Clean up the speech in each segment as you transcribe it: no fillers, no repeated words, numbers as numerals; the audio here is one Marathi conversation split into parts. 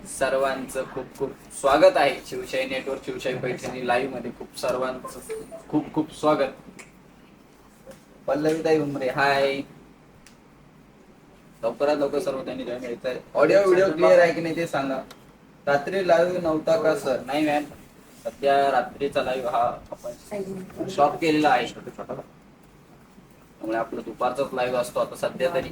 सर्वांचं खूप खूप स्वागत आहे शिवशाही नेटवर्क शिवशाही पैठणी लाईव्ह मध्ये. खूप सर्वांचं खूप खूप स्वागत. पल्लवीताई उमरे हाय. लवकरात लवकर सर्व त्यांनी जॉईन व्हायचं आहे. ऑडिओ व्हिडिओ क्लिअर आहे की नाही ते सांगा. रात्री लाईव्ह नव्हता का सर? नाही मॅम, सध्या रात्रीचा लाईव्ह हा आपण शॉप केलेला आहे छोटा छोटा, त्यामुळे आपलं दुपारचाच लाईव्ह असतो आता सध्या तरी.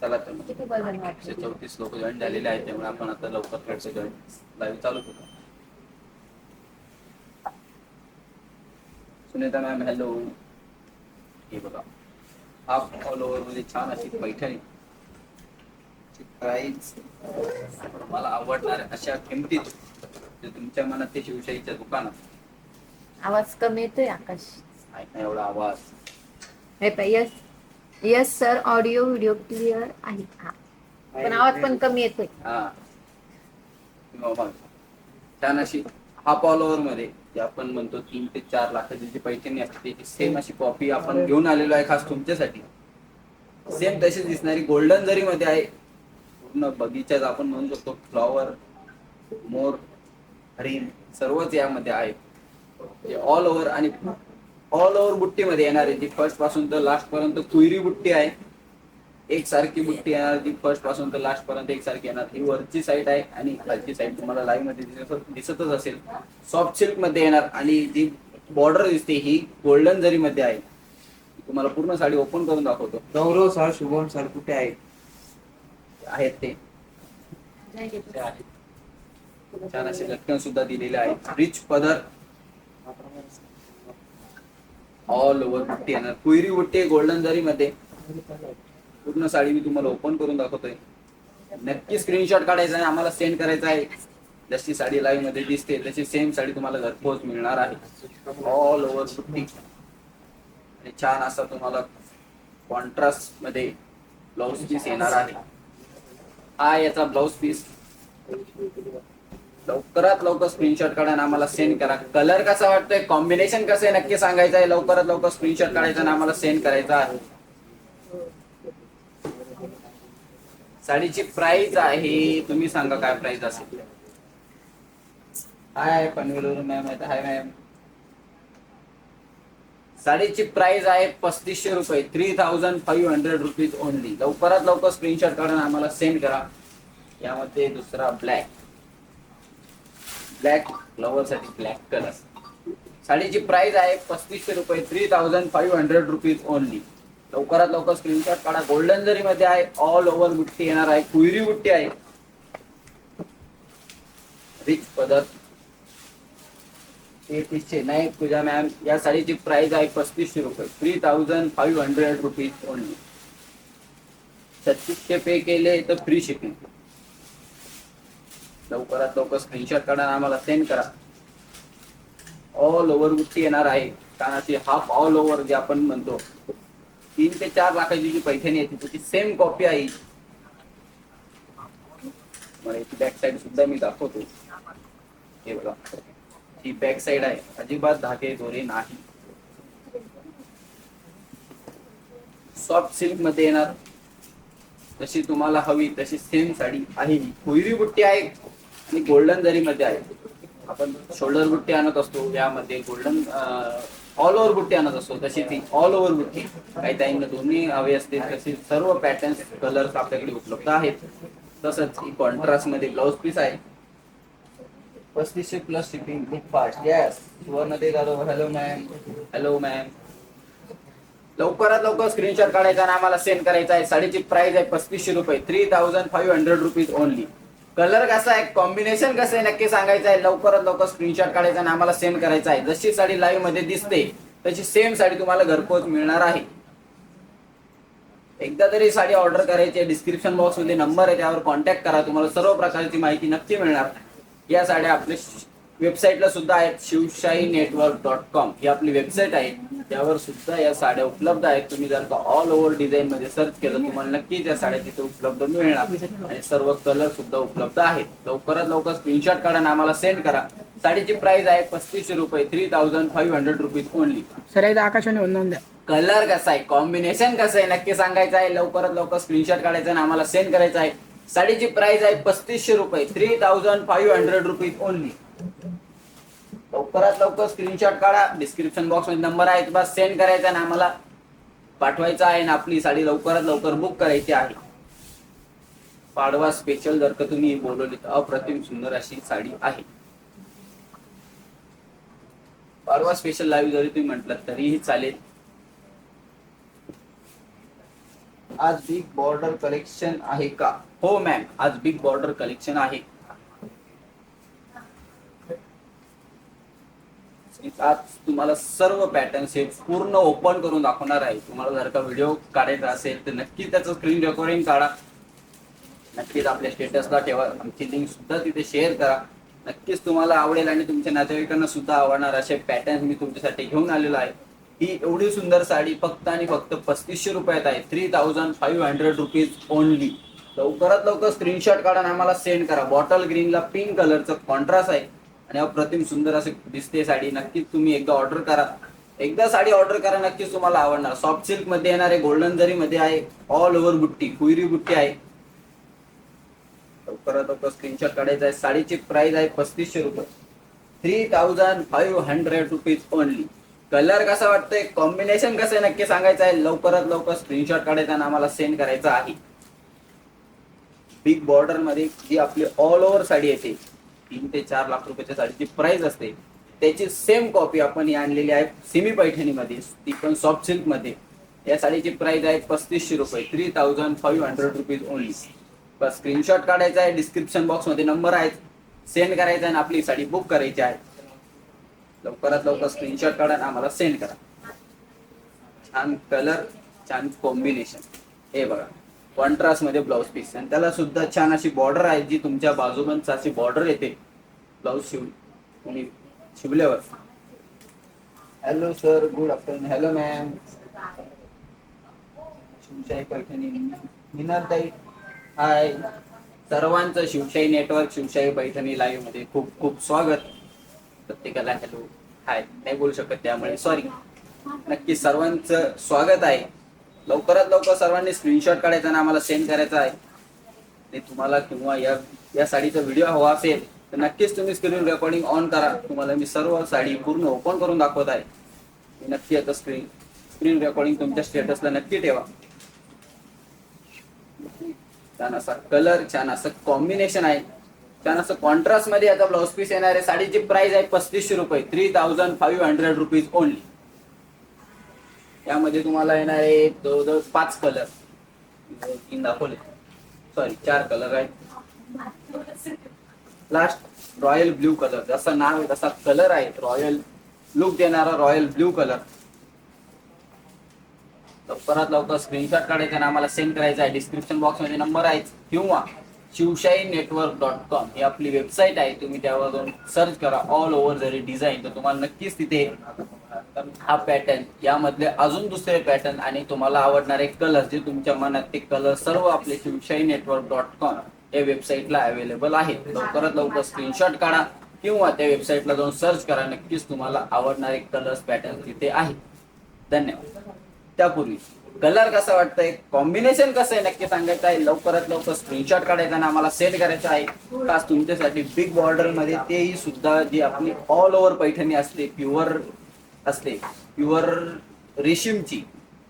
चला तर 134 लोक जॉईन झालेले आहेत, त्यामुळे आपण आता लवकर थोडंसं जॉईन लाईव्ह चालू करू. Sunita ma'am hello. हे बघा, हाफ ऑल ओव्हर मध्ये छान अशी पैठणी प्राइस मला आवडणार अशा किमतीत जे तुमच्या मनात ते शिवशाहीच्या दुकानात. आवाज कमी येतोय आकाश. नाही एवढा आवाज. Yes yes sir, audio video clear आहे. हा पण आवाज पण कमी येतोय. हा मग छान अशी हाफ ऑल ओव्हर मध्ये जे आपण म्हणतो 3 ते 4 लाखाची जी पैठणी असते त्याची सेम अशी कॉपी आपण घेऊन आलेलो आहे खास तुमच्यासाठी. सेम तशीच दिसणारी गोल्डन जरी मध्ये आहे. पूर्ण बगीचाच आपण म्हणू शकतो. फ्लॉवर, मोर, हरिण सर्वच यामध्ये आहे. ऑल ओव्हर आणि ऑल ओव्हर बुट्टीमध्ये येणार आहे. जी फर्स्ट पासून तर लास्ट पर्यंत कुयरी बुट्टी आहे. एक सारखी बुट्टी येणार, जी फर्स्ट पासून तर लास्ट पर्यंत एक सारखी येणार. ही वरची साईड आहे आणि खालची साईड तुम्हाला लाईव्ह मध्ये दिसतच असेल. सॉफ्ट सिल्क मध्ये येणार आणि जी बॉर्डर दिसते ही गोल्डन जरी मध्ये आहे. तुम्हाला पूर्ण साडी ओपन करून दाखवतो. गौरव सर, शुभम सर कुठे आहेत ते छान असे लटकन सुद्धा दिलेले आहेत. रिच पदर, ऑल ओव्हर बुट्टी येणार. कुयरी बुट्टी गोल्डन जरी मध्ये. पूर्ण साडी मी तुम्हाला ओपन करून दाखवतोय. नक्की स्क्रीनशॉट काढायचा आहे, आम्हाला सेंड करायचा आहे. जशी साडी लाईव्ह मध्ये दिसते तशी सेम साडी तुम्हाला घरपोच मिळणार आहे. ऑल ओव्हर बुट्टी आणि छान असा तुम्हाला कॉन्ट्रास्ट मध्ये ब्लाउज पीस येणार आहे. हा याचा ब्लाउज पीस. लवकरात लवकर स्क्रीनशॉट काढा आणि आम्हाला सेंड करा. कलर कसा वाटतोय, कॉम्बिनेशन कसं आहे नक्की सांगायचं आहे. लवकरात लवकर स्क्रीनशॉट काढायचा आणि आम्हाला सेंड करायचा आहे. साडीची प्राइस आहे, तुम्ही सांगा काय प्राइस असेल. हाय पनवेलवर मॅम आहे. हाय मॅम. साडीची प्राइस आहे 3500 रुपये. 3500 रुपीज ओनली. लवकरात लवकर स्क्रीनशॉट काढून आम्हाला सेंड करा. यामध्ये दुसरा ब्लॅक फ्लॉवर साठी ब्लॅक कलर. साडीची प्राइस आहे 3500 रुपये. 3500 रुपीज ओनली. लवकरात लवकर स्क्रीनशॉट काढा. गोल्डन जरी मध्ये आहे. ऑल ओव्हर बुट्टी येणार आहे. कुयरी बुट्टी आहे. रिच पदर. 3300 नाही पूजा मॅम. या साडीची प्राइस आहे 3500 रुपये. 3500 रुपीज ओनली. 3600 पे केले तर फ्री शिपिंग. लवकरात लवकर स्क्रीनशॉट काढा आम्हाला सेंड करा. ऑल ओव्हर बुट्टी येणार आहे. कारण अशी हाफ ऑल ओव्हर जे आपण म्हणतो 3 ते 4 लाखाची जी पैठणी आहे त्याची सेम कॉपी आहे. मला याची बॅक साईड सुद्धा मी दाखवतो. हे बघा, ही बॅक साईड आहे. अजिबात धागे दोरे नाही. सॉफ्ट सिल्क मध्ये येणार. जशी तुम्हाला हवी तशी सेम साडी आहे. कुयरी बुट्टी आहे आणि गोल्डन जरी मध्ये आहे. आपण शोल्डर बुट्टी आणत असतो, यामध्ये गोल्डन ऑल ओव्हर बुट्टी आणत असतो. तशी ती ऑल ओव्हर बुट्टी. काही ताईंना दोन्ही हवे असतील तसे सर्व पॅटर्न्स कलर्स आपल्याकडे उपलब्ध आहेत. तसंच ही कॉन्ट्रास्ट मध्ये ब्लाउज पीस आहे. 3500 प्लस शिपिंग. खूप फास्ट. यस सुवर्ण दे Jadhav. Hello ma'am. Hello ma'am. लवकरात लवकर स्क्रीनशॉट काढायचा आणि आम्हाला सेंड करायचा आहे. साडीची प्राइस आहे 3500 रुपये. 3500 रुपीज ओनली. कलर कसा आहे, कॉम्बिनेशन कसं आहे नक्की सांगायचं आहे. लवकरात लवकर स्क्रीनशॉट काढायचा आणि आम्हाला सेंड करायचा आहे. जशी साडी लाईव्ह मध्ये दिसते तशी सेम साडी तुम्हाला घरपोच मिळणार आहे. एकदा तरी साडी ऑर्डर करायची आहे. डिस्क्रिप्शन बॉक्स मध्ये नंबर आहे, त्यावर कॉन्टॅक्ट करा. तुम्हाला सर्व प्रकारची माहिती नक्की मिळणार. या साड्या आपल्या वेबसाईटला सुद्धा आहेत. shivshahiNetwork.com ही आपली वेबसाईट आहे. त्यावर सुद्धा या साड्या उपलब्ध आहेत. तुम्ही जर का ऑल ओव्हर डिझाईन मध्ये सर्च केलं तुम्हाला नक्की त्या साड्या तिथे उपलब्ध मिळणार आणि सर्व कलर सुद्धा उपलब्ध आहेत. लवकरात लवकर स्क्रीनशॉट काढा आणि आम्हाला सेंड करा. साडीची प्राइस आहे 3500 रुपये. 3500 रुपीज ओनली. सर एकदा आकाशवाणी वंदन द्या. कलर कसा आहे, कॉम्बिनेशन कसं आहे नक्की सांगायचं आहे. लवकरात लवकर स्क्रीनशॉट काढायचा आणि आम्हाला सेंड करायचा आहे. साडीची प्राइस आहे 3500 रुपये, 3500 रुपीज ओनली. लवकरात लवकर स्क्रीनशॉट काढा, डिस्क्रिप्शन बॉक्स मध्ये नंबर आहे, बस सेंड करायचा आणि आम्हाला पाठवायचा आहे आणि आपली साडी लवकरात लवकर बुक करायची आहे. पाडवा स्पेशल जर का तुम्ही बोलवली तर अप्रतिम सुंदर अशी साडी आहे. पाडवा स्पेशल लाईव्ह जरी तुम्ही म्हटलं तरीही चालेल. आज बिग बॉर्डर कलेक्शन आहे का? हो मॅम, आज बिग बॉर्डर कलेक्शन आहे. आज तुम्हाला सर्व पॅटर्न्स हे पूर्ण ओपन करून दाखवणार आहे. तुम्हाला जर का व्हिडिओ काढायचा असेल तर नक्की त्याचं स्क्रीन रेकॉर्डिंग काढा, नक्कीच आपल्या स्टेटसला ठेवा, आमची लिंक सुद्धा तिथे शेअर करा. नक्कीच तुम्हाला आवडेल आणि तुमच्या नातेवाईकांना सुद्धा आवडणार असे पॅटर्न मी तुमच्यासाठी घेऊन आलेलो आहे. ही एवढी सुंदर साडी फक्त आणि फक्त 3500 रुपयात आहे. 3500 रुपीज ओनली. लवकरात लवकर स्क्रीनशॉट काढा आणि आम्हाला सेंड करा. बॉटल ग्रीनला पिंक कलरचं कॉन्ट्रास्ट आहे आणि अप्रतिम सुंदर असे दिसते साडी. नक्कीच तुम्ही एकदा ऑर्डर करा, एकदा साडी ऑर्डर करा, नक्कीच तुम्हाला आवडणार. सॉफ्ट सिल्क मध्ये येणार आहे, गोल्डन जरी मध्ये आहे, ऑल ओव्हर बुट्टी, कुयरी बुट्टी आहे. लवकरात लवकर स्क्रीनशॉट काढायचा आहे. साडीची प्राइस आहे 3500 रुपये, 3500 रुपीज ओनली. कलर कसा वाटतंय, कॉम्बिनेशन कसं आहे नक्की सांगायचं आहे. लवकरात लवकर स्क्रीनशॉट काढायचा आणि आम्हाला सेंड करायचा आहे. बिग बॉर्डर मध्ये जी आपली ऑल ओव्हर साडी येते, 3 ते 4 लाख रुपयाच्या साडीची प्राइस असते, त्याची सेम कॉपी आपण आणलेली आहे सिमी पैठणी मध्ये, ती पण सॉफ्ट सिल्क मध्ये. या साडीची प्राइस आहे 3500 रुपये, 3500 रुपीज ओनली. बस स्क्रीनशॉट काढायचा आहे, डिस्क्रिप्शन बॉक्स मध्ये नंबर आहे, सेंड करायचा आणि आपली साडी बुक करायची आहे. लवकरात लवकर स्क्रीनशॉट काढा आणि आम्हाला सेंड करा. छान कलर, छान कॉम्बिनेशन. हे बघा, कॉन्ट्रास्ट मध्ये ब्लाउज पीस आणि त्याला सुद्धा छान अशी बॉर्डर आहे, जी तुमच्या बाजूबंद अशी बॉर्डर येते ब्लाउज शिवल्यावर. Hello sir, good afternoon. Hello ma'am. Shivshahi Paithani मिनारताई, हाय. सर्वांचं शिवशाही नेटवर्क, शिवशाही पैठणी लाईव्ह मध्ये खूप खूप स्वागत. प्रत्येकाला हॅलो हाय नाही बोलू शकत त्यामुळे सॉरी. नक्की सर्वांचं स्वागत आहे. लवकरात लवकर सर्वांनी स्क्रीनशॉट काढायचा आणि आम्हाला सेंड करायचा आहे. ते तुम्हाला किंवा या साडीचा व्हिडिओ हवा असेल तर नक्कीच तुम्ही स्क्रीन रेकॉर्डिंग ऑन करा. तुम्हाला मी सर्व साडी पूर्ण ओपन करून दाखवत आहे. नक्की आता स्क्रीन रेकॉर्डिंग तुमच्या स्टेटसला नक्की ठेवा. छान असा कलर, छान असं कॉम्बिनेशन आहे, छान असं कॉन्ट्रास्ट मध्ये आता ब्लाउज पीस येणार आहे. साडीची प्राइस आहे 3500 रुपये, 3500 रुपीज ओनली. यामध्ये तुम्हाला येणार आहे जवळजवळ 5 कलर, 3 दाखवले, सॉरी 4 कलर आहेत. लास्ट रॉयल ब्ल्यू कलर, जसं नाव आहे तसा कलर आहे, रॉयल लुक देणारा रॉयल ब्ल्यू कलर. लवकरात लवकर स्क्रीनशॉट काढायचा आणि आम्हाला सेंड करायचा आहे. डिस्क्रिप्शन बॉक्स मध्ये नंबर आहे किंवा शिवशाहीनेटवर्क.com ही आपली वेबसाईट आहे. तुम्ही त्यावर जाऊन सर्च करा ऑल ओव्हर जरी डिझाईन, तर तुम्हाला नक्कीच तिथे हा पॅटर्न, यामधले अजून दुसरे पॅटर्न आणि तुम्हाला आवडणारे कलर, जे तुमच्या मनात ते कलर सर्व आपले शिवशाहीनेटवर्क.com या वेबसाईटला अवेलेबल आहेत. लवकरात लवकर स्क्रीनशॉट काढा किंवा त्या वेबसाईटला जाऊन सर्च करा. नक्कीच तुम्हाला आवडणारे कलर्स पॅटर्न तिथे आहेत. धन्यवाद. त्यापूर्वी कलर कसा वाटतंय, कॉम्बिनेशन कसं आहे नक्की सांगायचं आहे. लवकरात लवकर स्क्रीनशॉट काढायचा आणि आम्हाला सेंड करायचं आहे. खास तुमच्यासाठी बिग बॉर्डर मध्ये, तेही सुद्धा जी आपली ऑल ओव्हर पैठणी असते, प्युअर रेशीमची,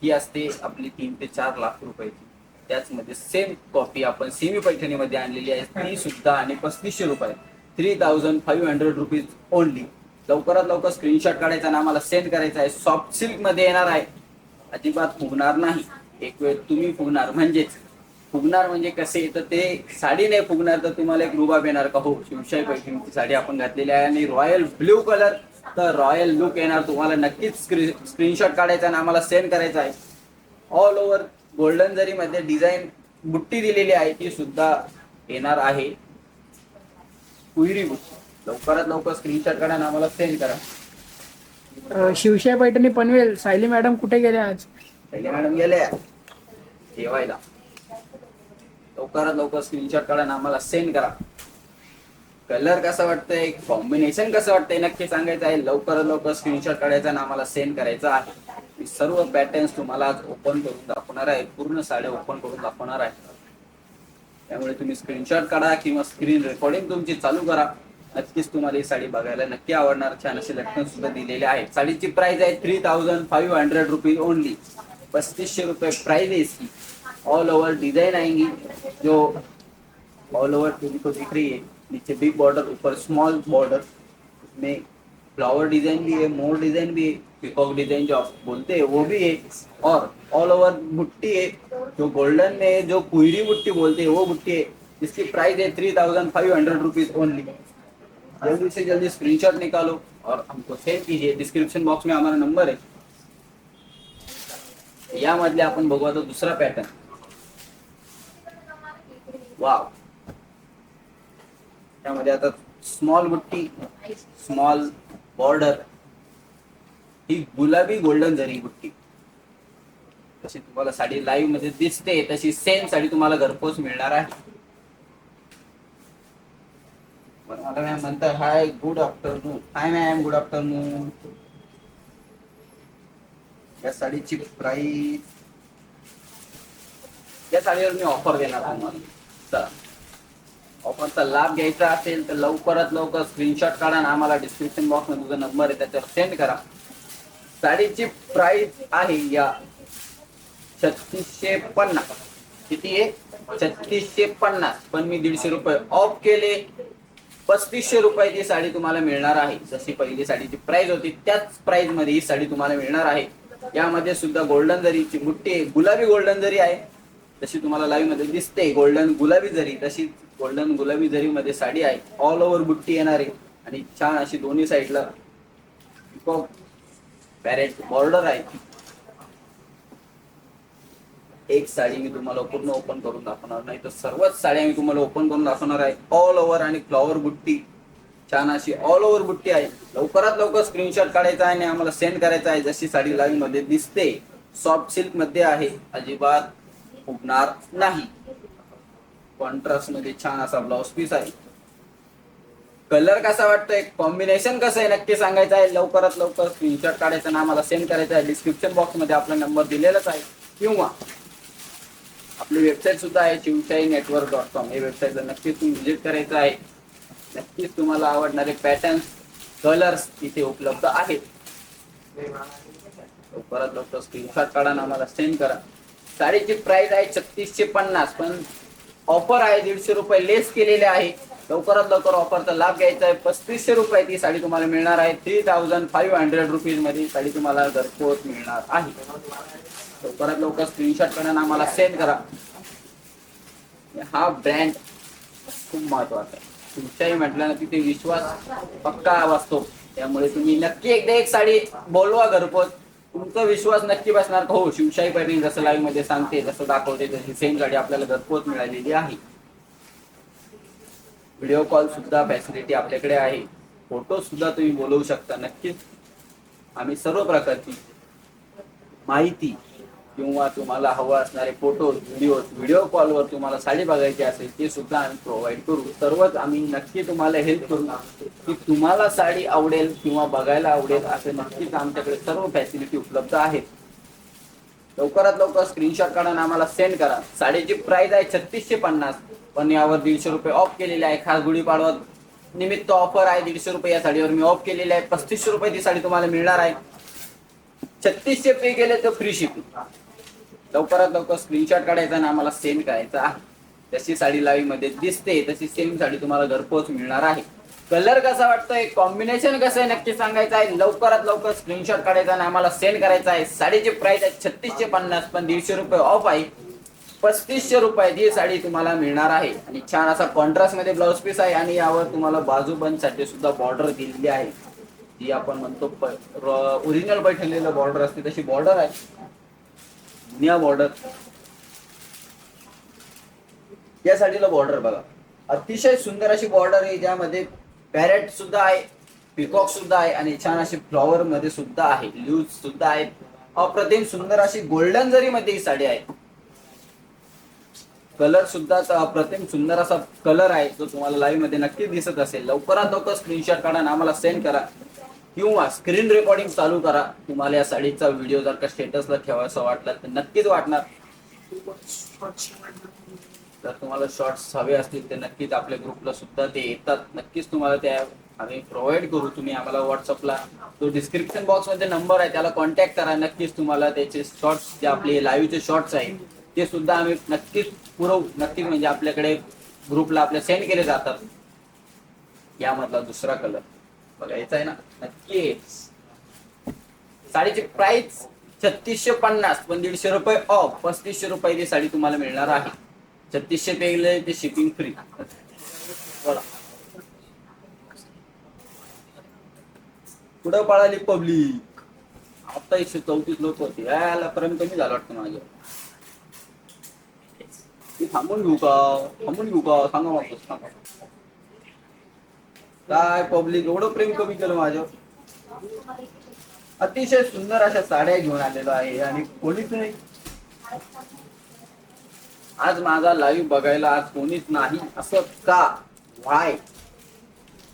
ही असते आपली 3 ते 4 लाख रुपयाची. त्याचमध्ये सेम कॉपी आपण सेमी पैठणीमध्ये आणलेली आहे, ती सुद्धा आणि 3500 रुपये, 3500 रुपीज ओनली. लवकरात लवकर स्क्रीनशॉट काढायचा आणि आम्हाला सेंड करायचा आहे. सॉफ्ट सिल्क मध्ये येणार आहे, अजिबात फुगणार नाही. एक वेळ तुम्ही फुगणार म्हणजे कसे, तर ते साडी नाही फुगणार तर तुम्हाला एक रुबाब येणार का, हो शिवशाही पैठणीची साडी आपण घातलेली आहे आणि रॉयल ब्ल्यू कलर, तर रॉयल लुक येणार तुम्हाला. नक्कीच स्क्रीनशॉट काढायचा आणि आम्हाला सेंड करायचा आहे. ऑल ओव्हर गोल्डन जरी मध्ये डिझाईन बुट्टी दिलेली आहे, ती सुद्धा येणार आहे, कुयरी बुट्टी. लवकरात लवकर स्क्रीनशॉट काढा आणि आम्हाला सेंड करा. शिवशाही पैठणी पनवेल, सायली मॅडम कुठे गेल्या आज? सायली मॅडम गेल्या जेवायला. लवकरात लवकर स्क्रीनशॉट काढा आणि आम्हाला सेंड करा. कलर कसा वाटतंय, कॉम्बिनेशन कसं वाटतंय नक्की सांगायचं आहे. लवकरात लवकर स्क्रीनशॉट काढायचा आणि आम्हाला सेंड करायचा आहे. मी सर्व पॅटर्न्स तुम्हाला आज ओपन करून दाखवणार आहे, पूर्ण साड्या ओपन करून दाखवणार आहे. त्यामुळे तुम्ही स्क्रीनशॉट काढा किंवा स्क्रीन रेकॉर्डिंग तुमची चालू करा. नक्कीच तुम्हाला ही साडी बघायला नक्की आवडणार. छान असे लटकन सुद्धा दिलेले आहेत. साडीची प्राइस आहे 3500 रुपीज ओनली. 3500 रुपये प्राइस है इसकी. ऑल ओवर डिजाइन आएंगी जो ऑल ओवर तुमको दिख रही है. नीचे बिग बॉर्डर, ऊपर स्मॉल बॉर्डर, उसमें फ्लावर डिजाइन भी है, मोर डिजाइन भी है, पिकॉक डिजाइन जो आप बोलते हैं वो भी है, और ऑल ओवर बुट्टी है जो गोल्डन में जो कुहरी बुट्टी बोलते हैं वो बुट्टी है. इसकी प्राइस है 3500 रुपीज ओनली. जल्दी से जल्दी स्क्रीनशॉट निकालो और हमको सेंड कीजिए. डिस्क्रिप्शन बॉक्स में हमारा नंबर है. यामधले आपण बघू आता दुसरा पॅटर्न. वाव, त्यामध्ये आता स्मॉल बुट्टी, स्मॉल बॉर्डर, ही गुलाबी गोल्डन जरी बुट्टी. तशी तुम्हाला साडी लाईव्ह मध्ये दिसते तशी सेम साडी तुम्हाला घरपोच मिळणार आहे. मला मॅम म्हणतात हाय गुड आफ्टरनून. हाय मॅम, गुड आफ्टरनून. या साडीची प्राइस, या साडीवर मी ऑफर देणार तुम्हाला. चला, ऑफरचा लाभ घ्यायचा असेल तर लवकरात लवकर स्क्रीनशॉट काढा आणि आम्हाला डिस्क्रिप्शन बॉक्स मध्ये तुझा नंबर आहे त्याच्यावर सेंड करा. साडीची प्राइस आहे या 3650. किती आहे? 3650. पण मी 150 रुपये ऑफ केले. 3500 रुपयाची साडी तुम्हाला मिळणार आहे. जशी पहिली साडीची प्राइस होती त्याच प्राइस मध्ये ही साडी तुम्हाला मिळणार आहे. यामध्ये सुद्धा गोल्डन जरीची बुट्टी आहे, गुलाबी गोल्डन जरी आहे. जशी तुम्हाला लाईव्ह मध्ये दिसते गोल्डन गुलाबी जरी, तशी गोल्डन गुलाबी जरी मध्ये साडी आहे. ऑल ओव्हर बुट्टी येणार आहे आणि छान अशी दोन्ही साईडला पॅरेट बॉर्डर आहे. एक साडी मी तुम्हाला पूर्ण ओपन करून दाखवणार नाही तर सर्वच साड्या मी तुम्हाला ओपन करून दाखवणार आहे. ऑल ओव्हर आणि फ्लॉवर बुट्टी, छान अशी ऑल ओव्हर बुट्टी आहे. लवकरात लवकर स्क्रीनशॉट काढायचा आहे आणि आम्हाला सेंड करायचा आहे. जशी साडी लाईव्ह मध्ये दिसते सॉफ्ट सिल्क मध्ये आहे, अजिबात फुगणार नाही. कॉन्ट्रास्ट मध्ये छान असा ब्लाउज पीस आहे. कलर कसा वाटतोय, कॉम्बिनेशन कसं आहे नक्की सांगायचं आहे. लवकरात लवकर स्क्रीनशॉट काढायचा आणि आम्हाला सेंड करायचा आहे. डिस्क्रिप्शन बॉक्स मध्ये आपला नंबर दिलेलाच आहे किंवा आपली वेबसाईट सुद्धा आहे शिवशाहीनेटवर्क.com. हे वेबसाईटला नक्कीच तुम्ही व्हिजिट करायचं आहे. नक्कीच तुम्हाला आवडणारे पॅटर्न्स, कलर्स इथे उपलब्ध आहेत. लवकरात लवकर स्क्रीनशॉट काढा आणि आम्हाला सेंड करा. साडीची प्राइस आहे 3650, पण ऑफर आहे 150 रुपये लेस केलेले आहे. लवकरात लवकर ऑफरचा लाभ घ्यायचा आहे. 3500 रुपये ती साडी तुम्हाला मिळणार आहे. 3500 रुपीज मध्ये साडी तुम्हाला घरपोच मिळणार आहे. लवकरात लवकर स्क्रीनशॉट करा आणि आम्हाला सेंड करा. हा ब्रँड खूप महत्वाचा आहे. तुमच्याही म्हटलं ना तिथे विश्वास पक्का वाचतो. त्यामुळे तुम्ही नक्की एकदा एक साडी बोलवा घरपोच. तुमचा विश्वास नक्की बसणार. हो, शिवशाही पैठणी जसं लाईव्ह मध्ये सांगते, जसं दाखवते तशी सेम साडी आपल्याला घरपोच मिळालेली आहे. व्हिडिओ कॉल सुद्धा फॅसिलिटी आपल्याकडे आहे. फोटो सुद्धा तुम्ही बोलवू शकता. नक्कीच आम्ही सर्व प्रकारची माहिती किंवा तुम्हाला हवं असणारे फोटो, व्हिडिओ कॉलवर तुम्हाला साडी बघायची असेल ते सुद्धा आम्ही प्रोव्हाइड करू. सर्वच आम्ही नक्की तुम्हाला हेल्प करू की तुम्हाला साडी आवडेल किंवा बघायला आवडेल असे नक्कीच आमच्याकडे सर्व फॅसिलिटी उपलब्ध आहेत. लवकरात लवकर स्क्रीनशॉट काढा आणि आम्हाला सेंड करा. साडीची प्राइस आहे 3650, पण यावर 150 रुपये ऑफ केलेले आहे. खास गुढीपाडवा निमित्त ऑफर आहे. 150 रुपये या साडीवर मी ऑफ केलेले आहे. 3500 रुपये ती साडी तुम्हाला मिळणार आहे. 3600 पे केले तर फ्री शिपिंग. लवकरात लवकर स्क्रीनशॉट काढायचा आणि आम्हाला सेंड करायचा आहे. जशी साडी लाईव्ह मध्ये दिसते तशी सेम साडी तुम्हाला घरपोच मिळणार आहे. कलर कसा वाटतोय, कॉम्बिनेशन कसं आहे नक्की सांगायचं आहे. लवकरात लवकर स्क्रीनशॉट काढायचा आणि आम्हाला सेंड करायचा आहे. साडीची प्राइस आहे 3650, पण 150 रुपये ऑफ आहे. 3500 रुपयाची साडी तुम्हाला मिळणार आहे. आणि छान असा कॉन्ट्रास्ट मध्ये ब्लाउज पीस आहे आणि यावर तुम्हाला बाजूबंद साठी सुद्धा बॉर्डर दिलेली आहे. जी आपण म्हणतो ओरिजिनल पैठणीला बॉर्डर असते तशी बॉर्डर आहे. दुनिया बॉर्डर. या साडीला बॉर्डर बघा, अतिशय सुंदर अशी बॉर्डर आहे. ज्यामध्ये पॅरेट सुद्धा आहे, पिकॉक सुद्धा आहे आणि छान अशी फ्लॉवर मध्ये सुद्धा आहे, ल्यूज सुद्धा आहे. अप्रतिम सुंदर अशी गोल्डन जरी मध्ये ही साडी आहे. कलर सुद्धा अप्रतिम सुंदर असा कलर आहे जो तुम्हाला लाईव्ह मध्ये नक्की दिसत असेल. लवकरात लवकर स्क्रीनशॉट काढा आणि आम्हाला सेंड करा. किंवा स्क्रीन रेकॉर्डिंग चालू करा. तुम्हाला या साडीचा व्हिडिओ जर का स्टेटसला ठेवायचा वाटला तर नक्कीच वाटणार. जर तुम्हाला शॉर्ट्स हवे असतील तर नक्कीच आपल्या ग्रुपला सुद्धा ते येतात. नक्कीच तुम्हाला त्या आम्ही प्रोव्हाइड करू. तुम्ही आम्हाला व्हॉट्सअपला जो डिस्क्रिप्शन बॉक्स मध्ये नंबर आहे त्याला कॉन्टॅक्ट करा. नक्कीच तुम्हाला त्याचे शॉर्ट्स जे आपले लाईव्हचे शॉर्ट्स आहेत ते सुद्धा आम्ही नक्कीच पुरवू. नक्कीच म्हणजे आपल्याकडे ग्रुपला आपल्या सेंड केले जातात. यामधला दुसरा कलर बघायचा आहे ना. नक्कीच साडीची प्राइस 3650 पण 150 रुपये ऑफ. 3500 रुपयाची साडी तुम्हाला मिळणार आहे. 3600 पेले ते शिपिंग फ्री. बोला पुढं पळाली पब्लिक. आता 134 लोक होते. याला पर्यंत कमी झालं वाटतं माझ्या. थांबून घेऊ का सांगा वापस सांगा. काय पब्लिक एवढं प्रेम कमी केलं माझं. अतिशय सुंदर अशा साड्या घेऊन आलेलो आहे आणि कोणीच नाही आज माझा लाईव्ह बघायला. आज कोणीच नाही असं का? व्हाय?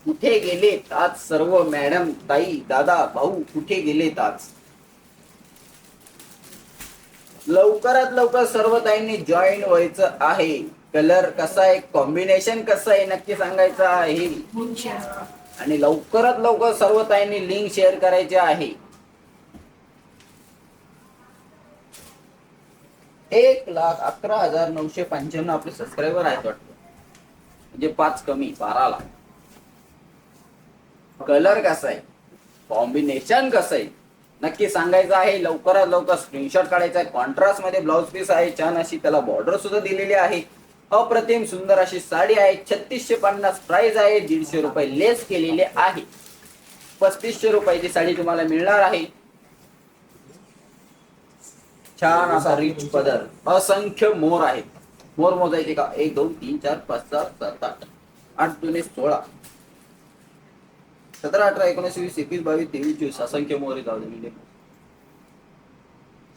कुठे गेलेत आज सर्व मॅडम ताई दादा भाऊ? कुठे गेलेत आज? लवकरात लवकर सर्व ताईंनी जॉईन व्हायचं आहे. कलर कसा आहे, कॉम्बिनेशन कसं आहे नक्की सांगायचं आहे. आणि लवकरात लवकर सर्व ताईंनी लिंक शेअर करायची आहे. 1,11,995 आपले सबस्क्रायबर आहेत वाटतं. म्हणजे 5 कमी 12 लाख. कलर कसा आहे, कॉम्बिनेशन कसं आहे नक्की सांगायचं आहे. लवकरात लवकर स्क्रीनशॉट काढायचा आहे. कॉन्ट्रास्ट मध्ये ब्लाउज पीस आहे. छान अशी त्याला बॉर्डर सुद्धा दिलेली आहे. अप्रतिम सुंदर अशी साडी आहे. 3650 प्राइस आहे. 150 रुपये लेस केलेले आहे. 3500 रुपयाची साडी तुम्हाला मिळणार आहे. छान असा रिच पदर. असंख्य मोर आहेत. मोर मोजायचे का? 1 2 3 4 5 6 7 8 8 2 16 17 18 19 20 21 22 23 24 असंख्य मोर जाऊ दे.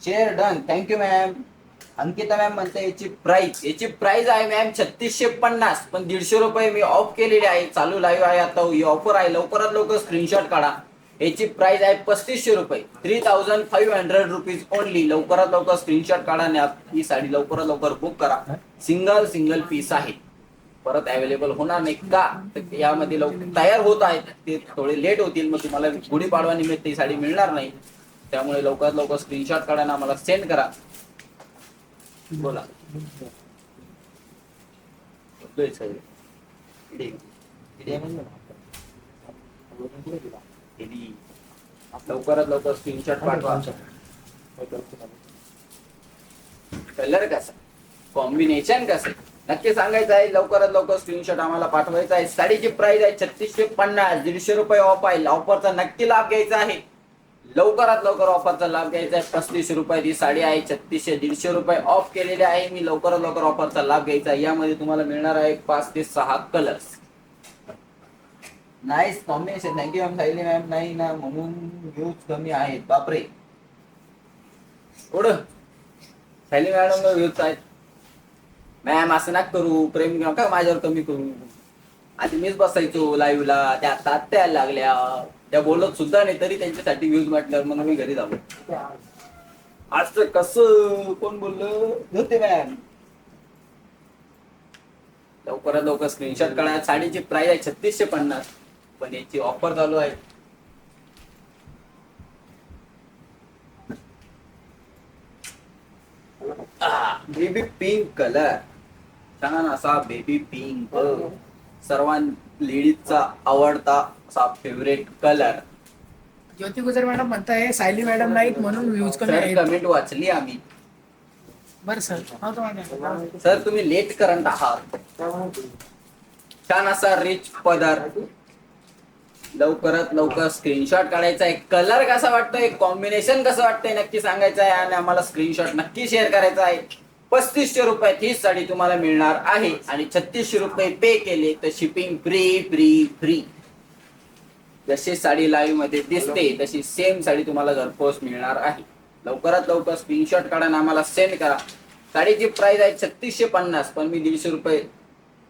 Share done. Thank you ma'am. Ankita ma'am म्हणते याची प्राइस आहे मॅम 3650 पण 150 रुपये मी ऑफ केलेले आहे. चालू लाईव्ह आहे आता. ही ऑफर आहे. लवकरात लवकर स्क्रीनशॉट काढा. याची प्राइस आहे 3500 रुपये. 3500 रुपीज ओनली. लवकरात लवकर स्क्रीनशॉट काढा आणि ही साडी लवकरात लवकर बुक करा. सिंगल पीस आहे. परत अवेलेबल होणार नाही का? तर यामध्ये लवकर तयार होत आहेत. ते थोडे लेट होतील. मग तुम्हाला गुढीपाडवा निमित्त ही साडी मिळणार नाही. त्यामुळे लवकरात लवकर स्क्रीनशॉट काढा आणि आम्हाला सेंड करा. बोला लवकरात लवकर स्क्रीनशॉट पाठवा. कलर कसा, कॉम्बिनेशन कसं नक्की सांगायचं आहे. लवकरात लवकर स्क्रीनशॉट आम्हाला पाठवायचा आहे. साडीची प्राइस आहे 3650. 150 रुपये ऑफ आहे. ऑफरचा नक्की लाभ घ्यायचा आहे. लवकरात लवकर ऑफरचा लाभ घ्यायचा आहे. 3500 रुपयाची साडी आहे. 3600 150 रुपये ऑफ केलेले आहे. मी लवकरात लवकर ऑफरचा लाभ घ्यायचा आहे. यामध्ये तुम्हाला मिळणार आहे 5 ते 6 colours. Nice combination. Thank you ma'am. Sayali ma'am नाही ना म्हणून व्ह्यूज कमी आहेत. बापरे एवढं सायली मॅडम व्ह्यूज आहेत. मॅम असं नका करू. प्रेम नका माझ्यावर कमी करू. आधी मीच बसायचो लाईव्हला. त्या तात्या लागल्या. त्या बोलत सुद्धा नाही तरी त्यांच्यासाठी व्ह्यूज म्हटल्यावर मग मी घरी जाऊ. आज कसं कोण बोललं होते मॅम. लवकरात लवकर स्क्रीनशॉट काढा. साडीची प्राइस आहे 3650 पण याची ऑफर चालू आहे. Baby pink colour. छान असा बेबी पिंक. सर्वां लेडीजचा आवडता असा फेवरेट कलर. ज्योती गुजर मॅडम म्हणताय सायली मॅडम नाहीत म्हणून व्ह्यूज कमी सर आहेत. कमेंट वाचली आम्ही. बरं सर. सर तुम्ही लेट करंट आहात. छान असा रिच पदर. लवकरात लवकर स्क्रीनशॉट काढायचा आहे. कलर कसा वाटतोय, कॉम्बिनेशन कसं वाटतंय नक्की सांगायचं आहे आणि आम्हाला स्क्रीनशॉट नक्की शेअर करायचा आहे. 3500 रुपयात ही साडी तुम्हाला मिळणार आहे आणि 3600 रुपये पे केले तर शिपिंग फ्री. जशी साडी लाईव्ह मध्ये दिसते तशी सेम साडी तुम्हाला घरपोच मिळणार आहे. लवकरात लवकर स्क्रीनशॉट काढा आणि आम्हाला सेंड करा. साडीची प्राइस आहे 3650 पण मी 150 रुपये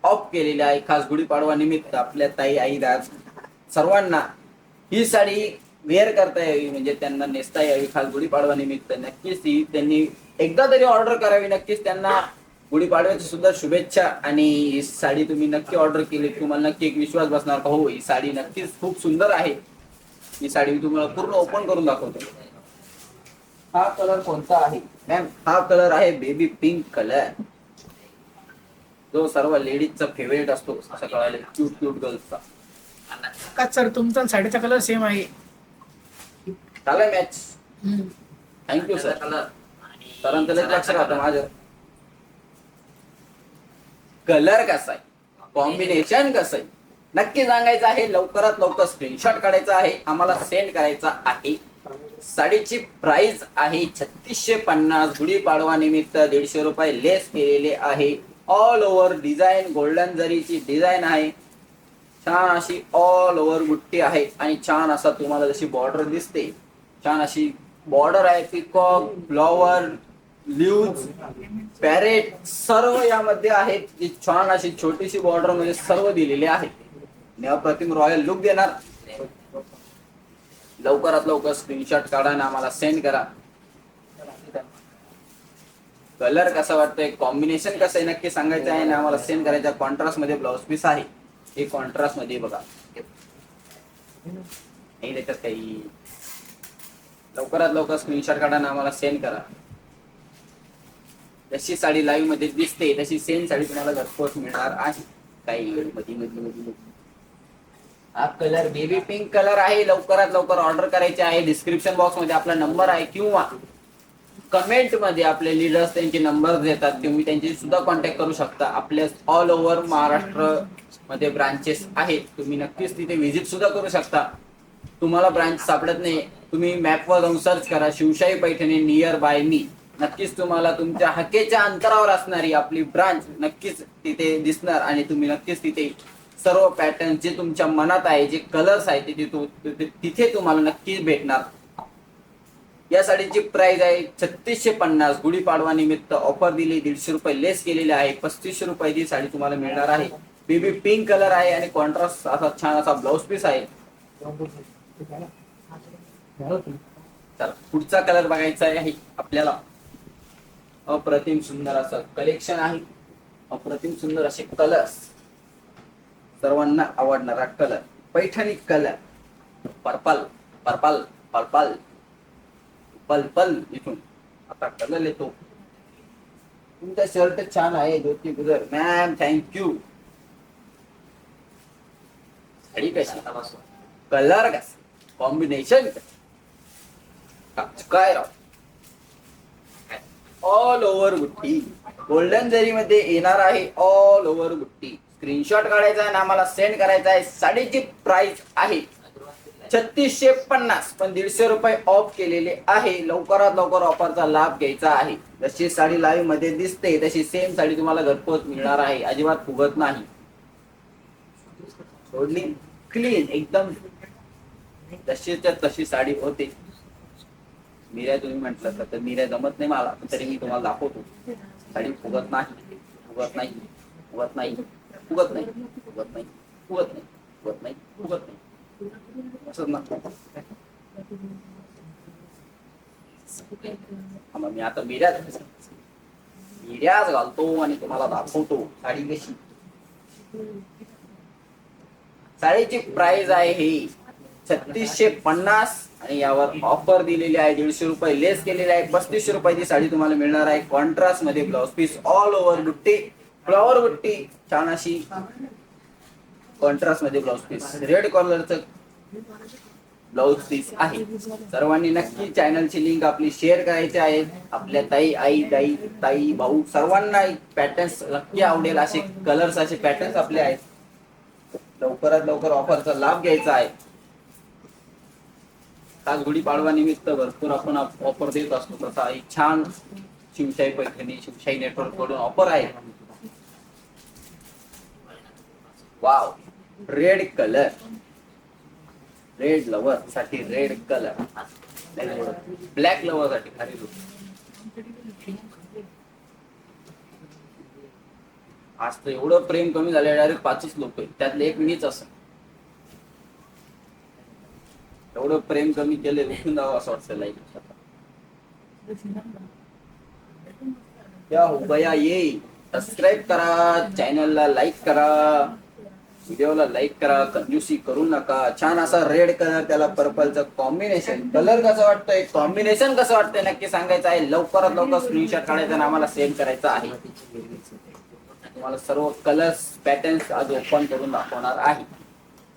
ऑफ केलेले आहे. खास गुढीपाडवा निमित्त आपल्या ताई आई दास सर्वांना ही साडी वेअर करता यावी, म्हणजे त्यांना नेसता यावी खास गुढीपाडवा निमित्त, नक्कीच ती त्यांनी एकदा तरी ऑर्डर करावी. नक्कीच त्यांना गुढीपाडव्याची सुद्धा शुभेच्छा. आणि ही साडी तुम्ही नक्की ऑर्डर केली, तुम्हाला नक्की एक विश्वास बसणार का हो ही साडी नक्कीच खूप सुंदर आहे. ही साडी मी तुम्हाला पूर्ण ओपन करून दाखवतो. हा कलर कोणता आहे मॅम? हा कलर आहे बेबी पिंक कलर, जो सर्व लेडीजचा फेवरेट असतो असं कळाले, क्यूट क्यूट गर्ल्सचा. का सर तुमचा आणि साडीचा कलर सेम आहे. चालेल मॅच. हम्म. Thank you sir. सरांचं लक्ष राहतं माझं. कलर कसा आहे, कॉम्बिनेशन कसं आहे नक्की सांगायचं आहे. लवकरात लवकर स्क्रीनशॉट काढायचा आहे, आम्हाला सेंड करायचा आहे. साडीची प्राइस आहे 3650. गुढीपाडवा निमित्त 150 रुपये लेस केलेले आहे. ऑल ओव्हर डिझाईन गोल्डन जरीची डिझाईन आहे. छान अशी ऑल ओव्हर बुट्टी आहे आणि छान असा तुम्हाला जशी बॉर्डर दिसते, छान अशी बॉर्डर आहे. पिकॉक, फ्लॉवर, ल्यूज, पॅरेट सर्व यामध्ये आहेत. जी छान अशी छोटीशी बॉर्डर मध्ये सर्व दिलेले आहे. अप्रतिम रॉयल लुक देणार. लवकरात लवकर स्क्रीनशॉट काढा आणि आम्हाला सेंड करा. कलर कसा वाटतोय, कॉम्बिनेशन कसं आहे नक्की सांगायचं आहे आणि आम्हाला सेंड करायचं. कॉन्ट्रास्ट मध्ये ब्लाउज पीस आहे. हे कॉन्ट्रास्ट मध्ये बघा, नाही त्याच्यात काही. लवकरात लवकर स्क्रीनशॉट काढा आणि आम्हाला सेंड करा. जशी साडी लाईव्ह मध्ये दिसते तशी सेम साडी तुम्हाला घरपोच मिळणार आहे. काही मध्ये मध्ये मध्ये हा कलर बेबी पिंक कलर आहे. लवकरात लवकर ऑर्डर करायचे आहे. डिस्क्रिप्शन बॉक्स मध्ये आपला नंबर आहे किंवा कमेंट मध्ये आपले लीडर्स त्यांचे नंबर देतात, तुम्ही त्यांची सुद्धा कॉन्टॅक्ट करू शकता. आपल्या ऑल ओव्हर महाराष्ट्र मध्ये ब्रांचेस आहेत, तुम्ही नक्कीच तिथे व्हिजिट सुद्धा करू शकता. तुम्हाला ब्रांच सापडत नाही, तुम्ही मॅपवर जाऊन सर्च करा शिवशाही पैठणी नियर बाय मी. नक्कीच तुम्हाला तुमच्या हाकेच्या अंतरावर असणारी आपली ब्रांच नक्कीच तिथे दिसणार आणि तुम्ही नक्कीच तिथे सर्व पॅटर्न जे तुमच्या मनात आहे, जे कलर्स आहेत तिथे तुम्हाला नक्कीच भेटणार. या साडीची प्राइस आहे 3650. गुढीपाडवा निमित्त ऑफर दिली, 150 रुपये लेस केलेले आहे. 3500 रुपयाची साडी तुम्हाला मिळणार आहे. बेबी पिंक कलर आहे आणि कॉन्ट्रास्ट असा छान असा ब्लाउज पीस आहे. चला पुढचा कलर बघायचा आहे आपल्याला. अप्रतिम सुंदर असं कलेक्शन आहे. अप्रतिम सुंदर असे कलर्स, सर्वांना आवडणारा colour Paithani colour. Purple purple purple purple इथून आता कलर येतो. तुमचा शर्ट छान आहे ज्योती गुजर मॅम, थँक्यू. साडी कशी, कलर कसा, कॉम्बिनेशन काय राव. ऑल ओव्हर बुट्टी गोल्डन जरी मध्ये येणार आहे. ऑल ओव्हर बुट्टी स्क्रीनशॉट काढायचा आहे आणि आम्हाला सेंड करायचा आहे. साडीची प्राइस आहे 3650, पण 150 रुपये ऑफ केलेले आहे. लवकरात लवकर ऑफरचा लाभ घ्यायचा आहे. जशी साडी लाईव्ह मध्ये दिसते तशी सेम साडी तुम्हाला घरपोच मिळणार आहे. अजिबात फुगत नाही, सोडली क्लीन एकदम जशीच्या तशी साडी होते. मिऱ्या तुम्ही म्हटलं तर मिऱ्या जमत नाही मला, तरी मी तुम्हाला दाखवतो. साडी फुगत नाही, फुगत नाही, फुगत नाही, फुगत नाही, फुगत नाही, फुगत नाही, फुगत नाही, फुगत नाही. असंच ना. मी आता मिऱ्याच घालतो आणि तुम्हाला दाखवतो साडी कशी. साडीची प्राइस आहे ही 3650 आणि यावर ऑफर दिलेली आहे. 150 रुपये लेस केलेले आहे. 3500 रुपयाची साडी तुम्हाला मिळणार आहे. कॉन्ट्रास्ट मध्ये ब्लाउज पीस, ऑल ओव्हर बुट्टी, फ्लॉवर बुट्टी छान अशी कॉन्ट्रास्ट मध्ये ब्लाउज पीस, रेड कलरचं ब्लाउज पीस आहे. सर्वांनी नक्की चॅनलची लिंक आपली शेअर करायची आहे. आपल्या ताई, आई, दाई, ताई, भाऊ सर्वांना पॅटर्न्स नक्की आवडेल असे कलर्स, असे पॅटर्न्स आपले आहेत. लवकरात लवकर ऑफरचा लाभ घ्यायचा आहे. आज गुढीपाडवा निमित्त भरपूर आपण ऑफर देत असतो. तसा एक छान शिवशाही पैठणी शिवशाही नेटवर्क कडून ऑफर आहे. Wow, red colour, red lover साठी रेड कलर, ब्लॅक लवर साठी खाली लुक. आज तर एवढं प्रेम कमी झालं, डायरेक्ट 5च लोक आहेत, त्यातले एक मीच असं. एवढं प्रेम कमी केले उठून जावं असं वाटतं लाईक क्या हो गया ये सबस्क्राईब करा चॅनलला लाईक करा व्हिडिओला लाईक करा कंजूसी करू नका छान असा रेड कलर त्याला पर्पलचं कॉम्बिनेशन कलर कसं वाटतंय कॉम्बिनेशन कसं वाटतंय नक्की सांगायचं आहे लवकरात लवकर स्क्रीनशॉट काढायचा आणि आम्हाला सेंड करायचा आहे तुम्हाला सर्व कलर्स पॅटर्न्स आज ओपन करून दाखवणार आहे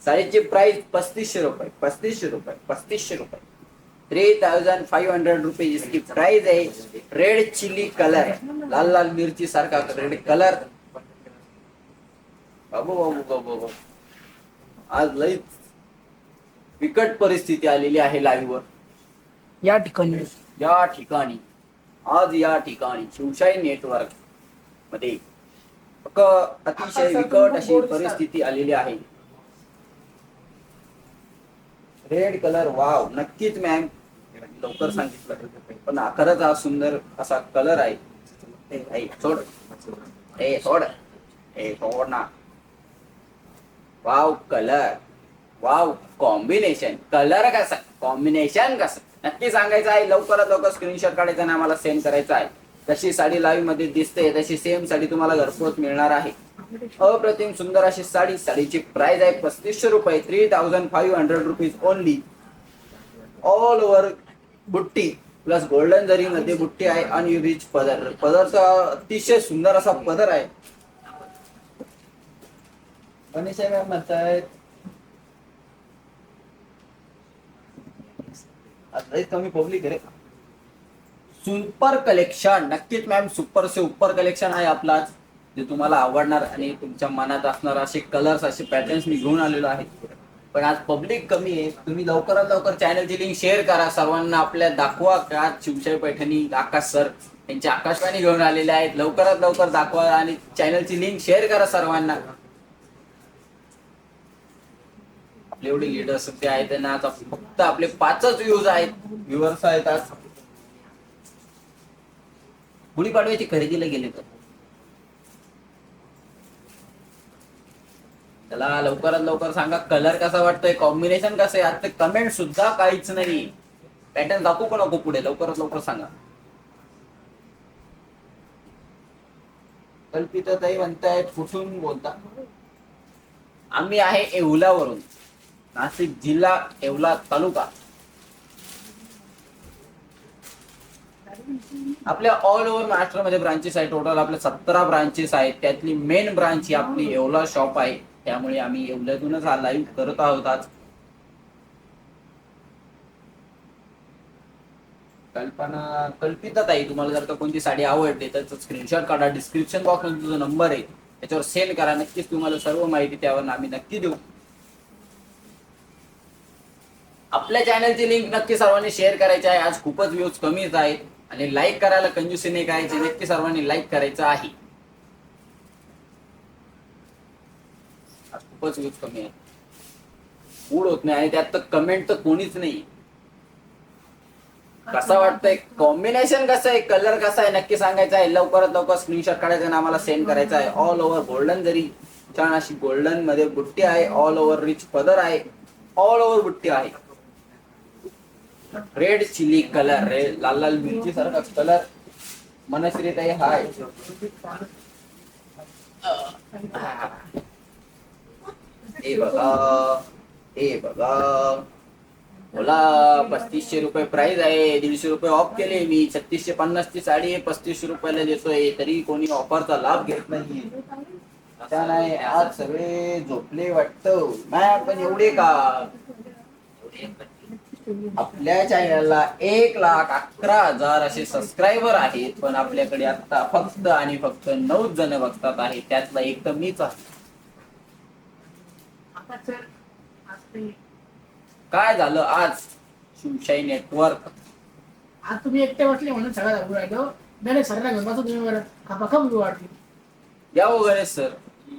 साडीची प्राइस 3500 रुपये 3500 रुपये 3500 रुपये इसकी प्राइस है रेड चिली कलर है लाल लाल मिर्ची सारखा रेड कलर बाबू बाबू बाबू बाबू आज लई बिकट परिस्थिती आलेली आहे लाईव्ह वर या ठिकाणी आज या ठिकाणी शिवशाही नेटवर्क मध्ये अतिशय बिकट अशी परिस्थिती आलेली आहे रेड कलर वाव नक्कीच मॅम लवकर सांगितलं पण खरंच हा सुंदर असा कलर आहे सोड ना wow colour wow combination colour कसं कॉम्बिनेशन कसं नक्की सांगायचं आहे लवकरात लवकर स्क्रीनशॉट काढायचा आणि आम्हाला सेंड करायचा आहे जशी साडी लाईव्ह मध्ये दिसते तशी सेम साडी तुम्हाला घरपोच मिळणार आहे अप्रतिम सुंदर अशी साडीची प्राइस आहे 3500 रुपये 3500 रुपीज ओनली ऑल ओव्हर बुट्टी प्लस गोल्डन जरी मध्ये बुट्टी आहे आणि रिच पदरचा अतिशय सुंदर असा पदर आहे गणेश मॅम म्हणतायत आज कमी पब्लिक आहे सुपर कलेक्शन नक्कीच मॅम सुपर से उपर कलेक्शन आहे आपला जे तुम्हाला आवडणार आणि तुमच्या मनात असणार असे कलर्स असे पॅटर्न्स मी घेऊन आलेलो आहे पण आज पब्लिक कमी आहे तुम्ही लवकरात लवकर चॅनलची लिंक शेअर करा सर्वांना आपल्या दाखवा का शिवशाही पैठणी आकाश सर यांची आकाशवाणी घेऊन आलेले आहेत लवकरात लवकर दाखवा आणि चॅनलची लिंक शेअर करा सर्वांना आपले एवढे लीडर्स सध्या आहेत त्यांना आता फक्त आपले 5च व्ह्यूज आहेत व्ह्युअर्स आहेत आज गुढीपाडव्याची खरेदीला गेले तर त्याला लवकरात लवकर सांगा कलर कसा वाटतोय कॉम्बिनेशन कसं आहे आता कमेंट सुद्धा काहीच नाही पॅटर्न दाखवू का नको पुढे लवकरात लवकर सांगा कल्पिताताई म्हणतायत कुठून बोलता आम्ही आहे येवलावरून नाशिक जिल्हा येवला तालुका आपल्या ऑल ओव्हर महाराष्ट्रामध्ये ब्रांचेस आहेत टोटल आपल्या 17 ब्रांचेस आहेत त्यातली मेन ब्रांच ही आपली येवला शॉप आहे त्यामुळे आम्ही येवल्यातूनच हा लाईव्ह करत आहोत आज कल्पिताताई तुम्हाला जर का कोणती साडी आवडली तर स्क्रीनशॉट काढा डिस्क्रिप्शन बॉक्स मध्ये तुझा नंबर आहे त्याच्यावर सेंड करा नक्कीच तुम्हाला सर्व माहिती त्यावर आम्ही नक्की देऊ आपल्या चॅनलची लिंक नक्की सर्वांनी शेअर करायची आहे आज खूपच व्ह्यूज कमीच आहेत आणि लाईक करायला कंजूसी नाही करायची नक्की सर्वांनी लाईक करायचं आहे आज खूपच व्ह्यूज कमी आहे मूड होत नाही आणि त्यात तर कमेंट तर कोणीच नाही कसा वाटतंय कॉम्बिनेशन कसं आहे कलर कसा आहे नक्की सांगायचं आहे लवकरात लवकर स्क्रीनशॉट काढायचा आणि आम्हाला सेंड करायचा आहे ऑल ओव्हर गोल्डन जरी छान अशी गोल्डन मध्ये बुट्टी आहे ऑल ओव्हर रिच पदर आहे ऑल ओव्हर बुट्टी आहे रेड चिली कलर रेड लाल लाल मिरची सारखा कलर मनश्री ताई हाय ए बघा बोला 3500 रुपये प्राइस आहे 150 रुपये ऑफ केले मी 3650 ची साडी आहे 3500 रुपयाला देतोय तरी कोणी ऑफरचा लाभ घेत नाही त्या नाही आज सगळे झोपले वाटतं मॅम पण एवढे का आपल्या चॅनलला 1,11,000 असे सबस्क्रायबर आहेत पण आपल्याकडे आता फक्त आणि फक्त 9 जण बघतात आहेत त्यातला एक तर मीच आहे काय झालं आज शिवशाही नेटवर्क आज तुम्ही एकटे बसले म्हणून सगळं दाखवून राहिलो नाही सगळ्यांना घेऊन बसतो तुम्ही बरं खपाखप वाटली या हो गणेश सर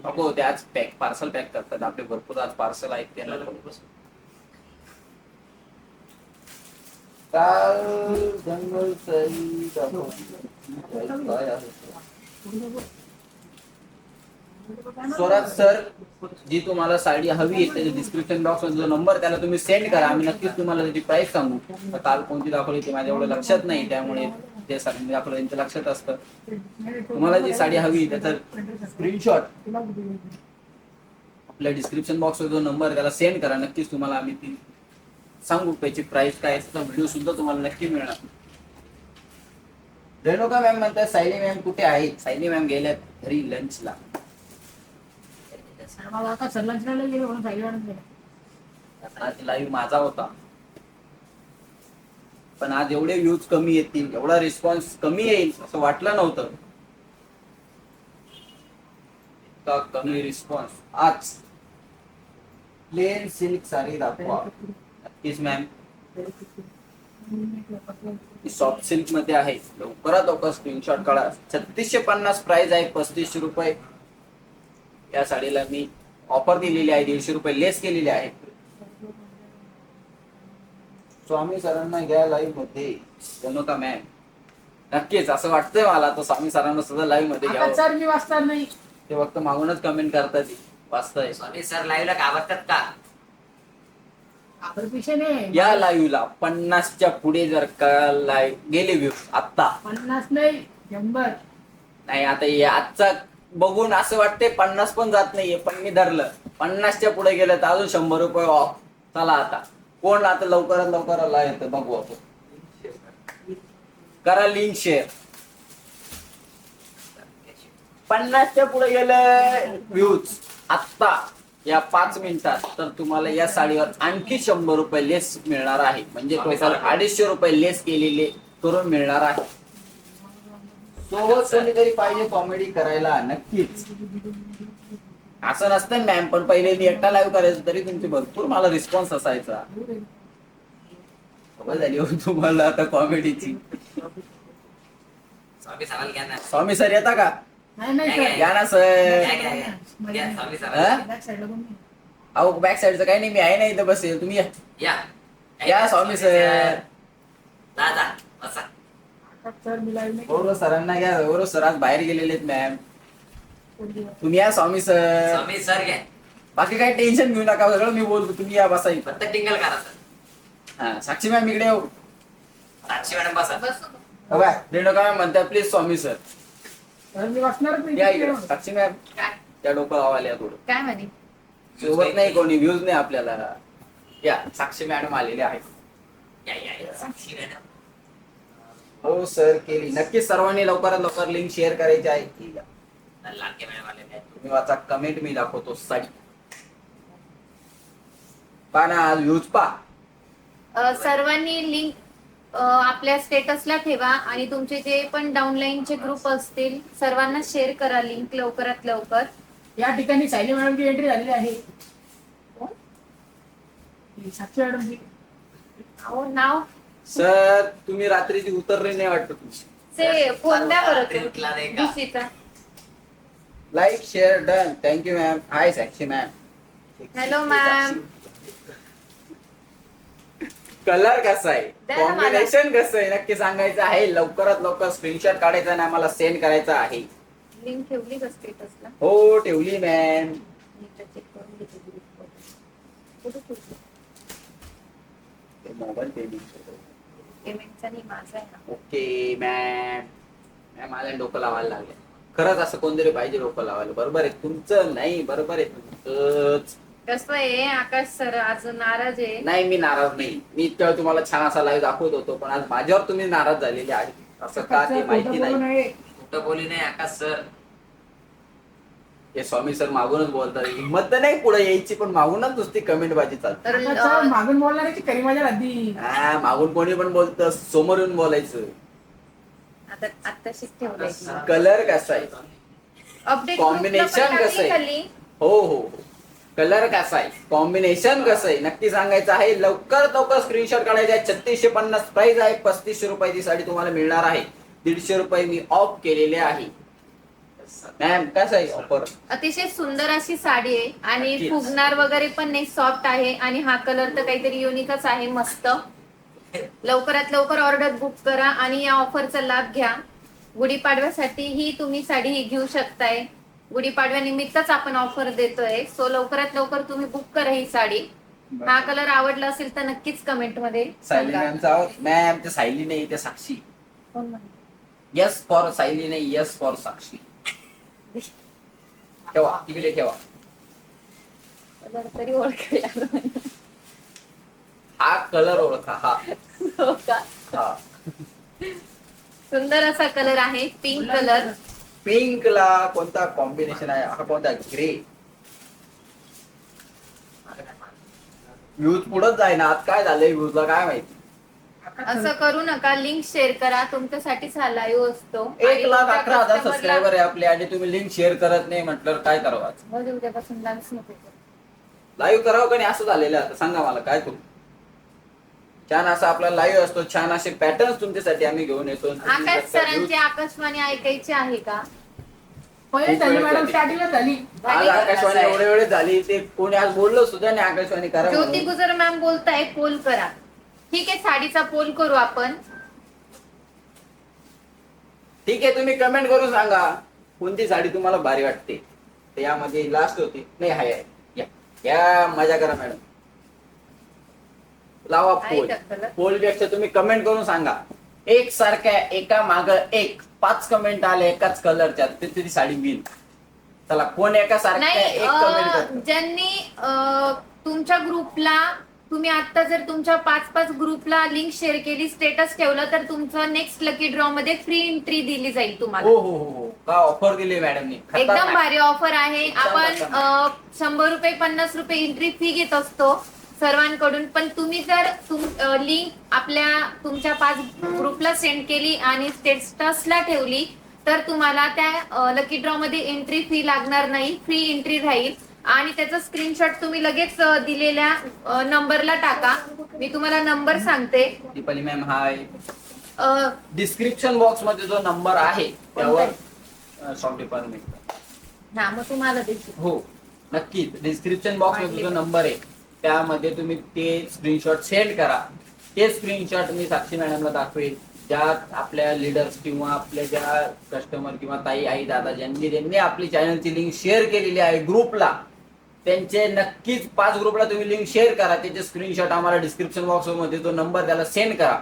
नको ते आज पार्सल पॅक करतात आपले भरपूर आज पार्सल आहेत त्यांना काल जंगल स्वराज सर जी तुम्हाला साडी हवी आहे त्याच्या डिस्क्रिप्शन बॉक्स मध्ये जो नंबर त्याला तुम्ही सेंड करा. आम्ही नक्कीच तुम्हाला त्याची प्राइस सांगू. तर काल कोणती दाखवली ते माझ्या एवढं लक्षात नाही, त्यामुळे ते साडी दाखवलं त्यांच्या लक्षात असतं. तुम्हाला जी साडी हवी त्याचा स्क्रीनशॉट आपल्या डिस्क्रिप्शन बॉक्स मध्ये जो नंबर त्याला सेंड करा. नक्कीच तुम्हाला आम्ही ती सांगू त्याची प्राइस काय आहे. व्हिडिओ सुद्धा तुम्हाला नक्की मिळणार. रेणुका मॅम म्हणतात सायली मॅम कुठे आहेत? सायली मॅम गेल्यात घरी लंचला. मला आता सरलांचनाला गेलो म्हणून साईडवाडून गेलो. आज लाईव्ह माझा होता, पण आज एवढे व्ह्यूज कमी येतील, एवढा रिस्पॉन्स कमी येईल असं वाटलं नव्हतं. इतका कमी रिस्पॉन्स. आज प्लेन सिल्क साडी दाखवा. नक्कीच मॅम, सॉफ्ट सिल्क मध्ये आहे. लवकरात लवकर स्क्रीनशॉट काढा. 3650 प्राइस आहे, 3500 रुपये या साडीला मी ऑफर दिलेली आहे. 150 रुपये लेस केलेले आहे. स्वामी सरांना घ्या लाईव्ह मध्ये. रेणुका मॅम नक्कीच असं वाटतंय मला, तर स्वामी सरांना सुद्धा लाईव्ह मध्ये आता घ्यावं. सर मी वाचणार नाही. ते फक्त मागूनच कमेंट करतात. वाचताय स्वामी सर लाईव्हला घाबरतात का? आपण पिशे नाही. या लाईव्हला 50च्या पुढे जर का लाईव्ह गेले व्ह्यूज आता 50 नाही 100. नाही, आता हे आजचा बघून असं वाटतंय 50 पण जात नाहीये, पण मी धरलं 50च्या पुढे गेलं तर अजून 100 रुपये ऑफ. चला आता कोण आता लवकरात लवकर आला येतं बघू आपण. करा लिंक शेअर. 50च्या पुढे गेलं व्ह्यूज आत्ता या 5 मिनिटात, तर तुम्हाला या साडीवर आणखी 100 रुपये लेस मिळणार आहे. म्हणजे टोटल 250 रुपये लेस केलेले करून मिळणार आहे. सोबत कोणीतरी पाहिजे कॉमेडी करायला. नक्कीच असं नसतं मॅम, पण पहिले मी एकटा लाईव्ह करायचो तरी तुमची भरपूर मला रिस्पॉन्स असायचा. सवय झाली हो तुम्हाला आता कॉमेडीची. स्वामी सराला घ्या ना. स्वामी सर येता का? नाही नाही सर. या ना सर. घ्या स्वामी हा? सराला. बॅक साईडला कोण नाही. अहो बॅक साईडचं काही नाही, मी आहे ना इथं बसेल. तुम्ही या. या स्वामी सर. जा जा बसा. आता सर मी लाईव्ह नाही. गौरव सरांना घ्या. गौरव सर आज बाहेर गेलेले आहेत मॅम. कोणती? तुम्ही या स्वामी सर. स्वामी सर घ्या. बाकी काही टेन्शन घेऊ नका, सगळं मी बोलतो. तुम्ही या बसा इथं. फक्त टिंगल करा सर. हा साक्षी मॅम इकडे येऊ. साक्षी मॅडम बसा. रेणुका मॅम म्हणतात प्लीज स्वामी सर. सर मी वाचणारच नाही. या इकडे. साक्षी मॅम काय त्या डोकं लावायला थोडं. काय म्हणे? सोबत नाही कोणी, व्ह्यूज नाही आपल्याला. या साक्षी मॅडम आलेले आहेत. या साक्षी मॅडम. हो सर केली. नक्कीच सर्वांनी लवकरात लवकर लिंक शेअर करायची आहे. लाडके मॅडम आले आहेत. तुम्ही वाचा, कमेंट मी दाखवतो साडी. पहा ना आज व्ह्यूज पहा. सर्वांनी लिंक आपल्या स्टेटसला ठेवा आणि तुमचे जे पण डाउनलाईनचे ग्रुप असतील सर्वांना शेअर करा लिंक लवकरात लवकर. या ठिकाणी सायली मॅडमची एंट्री झालेली आहे. ही साक्षी मॅडमची. हो नाव सर तुम्ही रात्रीची उतरली नाही वाटत तुमची. से फोन द्या बरं ड्रिंकला नाही का? दिशीचा. Like share done. Thank you ma'am. Hi Sakshi ma'am. Hello ma'am. Colour कसा आहे, द्या ना मला. कॉम्बिनेशन कसं आहे नक्की सांगायचं आहे. लवकरात लवकर स्क्रीनशॉट काढायचा आणि आम्हाला सेंड करायचा आहे. लिंक ठेवली का स्टेटसला? हो ठेवली मॅम. चेक करून घेते ग्रुपवर. कुठे ठेवली? Mobile payment. पेमेंटचा नाही माझा आहे ना. Okay ma'am. मॅम मला डोकं लावायला लागले. खरंच असं कोणतरी पाहिजे डोकं लावायला. बरोबर आहे तुमचं. नाही बरोबर आहे तुमचंच. कसं आहे आकाश सर आज नाराज आहे. नाही मी नाराज नाही. मी इतक्या वेळ तुम्हाला छान असा लाईव्ह दाखवत होतो, पण आज माझ्यावर तुम्ही नाराज झालेले आहे. असं का ते माहिती खोटं बोलू नाही. नये. कुठं बोली नाही आकाश सर. हे स्वामी सर मागूनच बोलतात. हिंमत तर नाही पुढे यायची, पण मागूनच नुसती कमेंट बाजी चालते. तर आता सर मागून बोलणाऱ्याची करी माझ्या हद्दी. हा मागून कोणी पण बोलतं, समोर येऊन बोलायचं. आता आत्ताशीच ठेवलंय. कलर कसा आहे, अपडेट कॉम्बिनेशन कसं आहे. हो हो कलर कसा आहे, कॉम्बिनेशन कसं आहे नक्की सांगायचं आहे. लवकर लवकर स्क्रीनशॉट काढायचा आहे. 3650 प्राइस आहे. 3500 रुपयाची साडी तुम्हाला मिळणार आहे. 150 रुपये मी ऑफ केलेले आहे. मॅम कसं आहे ऑफर. अतिशय सुंदर अशी साडी आहे आणि नक्कीच. फुगणार वगैरे पण नाही, सॉफ्ट आहे आणि हा कलर तर काहीतरी युनिकच आहे. मस्त. लवकरात लवकर ऑर्डर बुक करा आणि या ऑफरचा लाभ घ्या. गुढीपाडव्यासाठी ही तुम्ही साडी घेऊ शकताय. गुढीपाडव्या निमित्तच आपण ऑफर देतोय. सो लवकरात लवकर तुम्ही बुक करा ही साडी. हा कलर आवडला असेल तर नक्कीच कमेंट मध्ये सायली सांगा. मॅमचा मॅम ते सायली नाही ते साक्षी. कोण म्हणतं? यस फॉर सायली नाही, यस फॉर साक्षी. ठेवा तिकडे ठेवा. कलर तरी ओळखला. हा कलर ओळखा. हा हो का? हा सुंदर असा कलर आहे, पिंक कलर. पिंक ला कोणता कॉम्बिनेशन आहे? हा कोणता? ग्रे. व्ह्यूज पुढंच जाईना. आज काय झालंय व्ह्यूजला काय माहिती. असं करू नका. लिंक शेअर करा. तुमच्यासाठीच हा लाईव्ह असतो. 1,11,000 सबस्क्रायबर आहे आपले आणि तुम्ही लिंक शेअर करत नाही म्हटलं काय करावं? उद्यापासून डान्स नको करू. लाईव्ह करावं का नाही असं झालेलं आहे आता. सांगा मला काय करू. छान असा आपला लाईव्ह असतो, छान असे पॅटर्न्स तुमच्यासाठी आम्ही घेऊन येतो. आकाश सरांची आकाशवाणी ऐकायची आहे का? पहिले झाली मॅडम, स्टार्टिंगला झाली. आज आकाशवाणी एवढे वेळ झाली, ते कोणी आज बोललो सुद्धा नाही आकाशवाणी करा ज्योती म्हणून. गुजर मॅम बोलताय पोल करा. ठीक आहे, साडीचा पोल करू आपण. ठीक आहे, तुम्ही कमेंट करून सांगा कोणती साडी तुम्हाला भारी वाटते. तर यामध्ये लास्ट होती नाही, हाय आहे. या मजा करा मॅडम. लावा आहे पोल. का color? पोल पेक्षा तुम्ही कमेंट करून सांगा. एक सारख्या एका माग एक 5 कमेंट आले एकाच कलरच्या, ते तरी साडी विन. चला कोण एका सारख्या नाही, एक कमेंट करतो? ज्यांनी तुमच्या ग्रुपला, तुम्ही आता जर तुमच्या 5-5 ग्रुपला लिंक शेअर केली, स्टेटस ठेवलं, तर तुमचं नेक्स्ट लकी ड्रॉ मध्ये फ्री एंट्री दिली जाईल तुम्हाला. हो हो हो हो. का ऑफर दिली मॅडमनी? एकदम भारी ऑफर आहे. एकदम आपण खतरनाक. 100 रुपये 50 रुपये एंट्री फी घेत असतो सर्वांकडून. पण तुम्ही जर लिंक तुमच्या 5 ग्रुपला सेंड केली आणि स्टेटसला ठेवली, तर तुम्हाला त्या लकी ड्रॉ मध्ये एंट्री फी लागणार नाही, फ्री एंट्री राहील. आणि त्याचा स्क्रीनशॉट तुम्ही लगेच दिलेल्या नंबरला टाका. मी तुम्हाला नंबर सांगते. दीपाली मॅम हाय. डिस्क्रिप्शन बॉक्स मध्ये जो नंबर आहे त्यावर शॉप डिपार्टमेंट. हा, मग तुम्हाला देखील. हो नक्कीच. डिस्क्रिप्शन बॉक्स मध्ये जो नंबर आहे त्यामध्ये तुम्ही ते स्क्रीनशॉट सेंड करा. ते स्क्रीनशॉट मी साक्षी मॅडमला दाखवेल. ज्या आपल्या लीडर्स किंवा आपल्या ज्या कस्टमर किंवा ताई आई दादा ज्यांनी आपली चॅनलची लिंक शेअर केलेली आहे ग्रुपला, त्यांचे नक्कीच 5 ग्रुपला तुम्ही लिंक शेअर करा. त्याचे स्क्रीनशॉट आम्हाला डिस्क्रिप्शन बॉक्स मध्ये जो नंबर त्याला सेंड करा.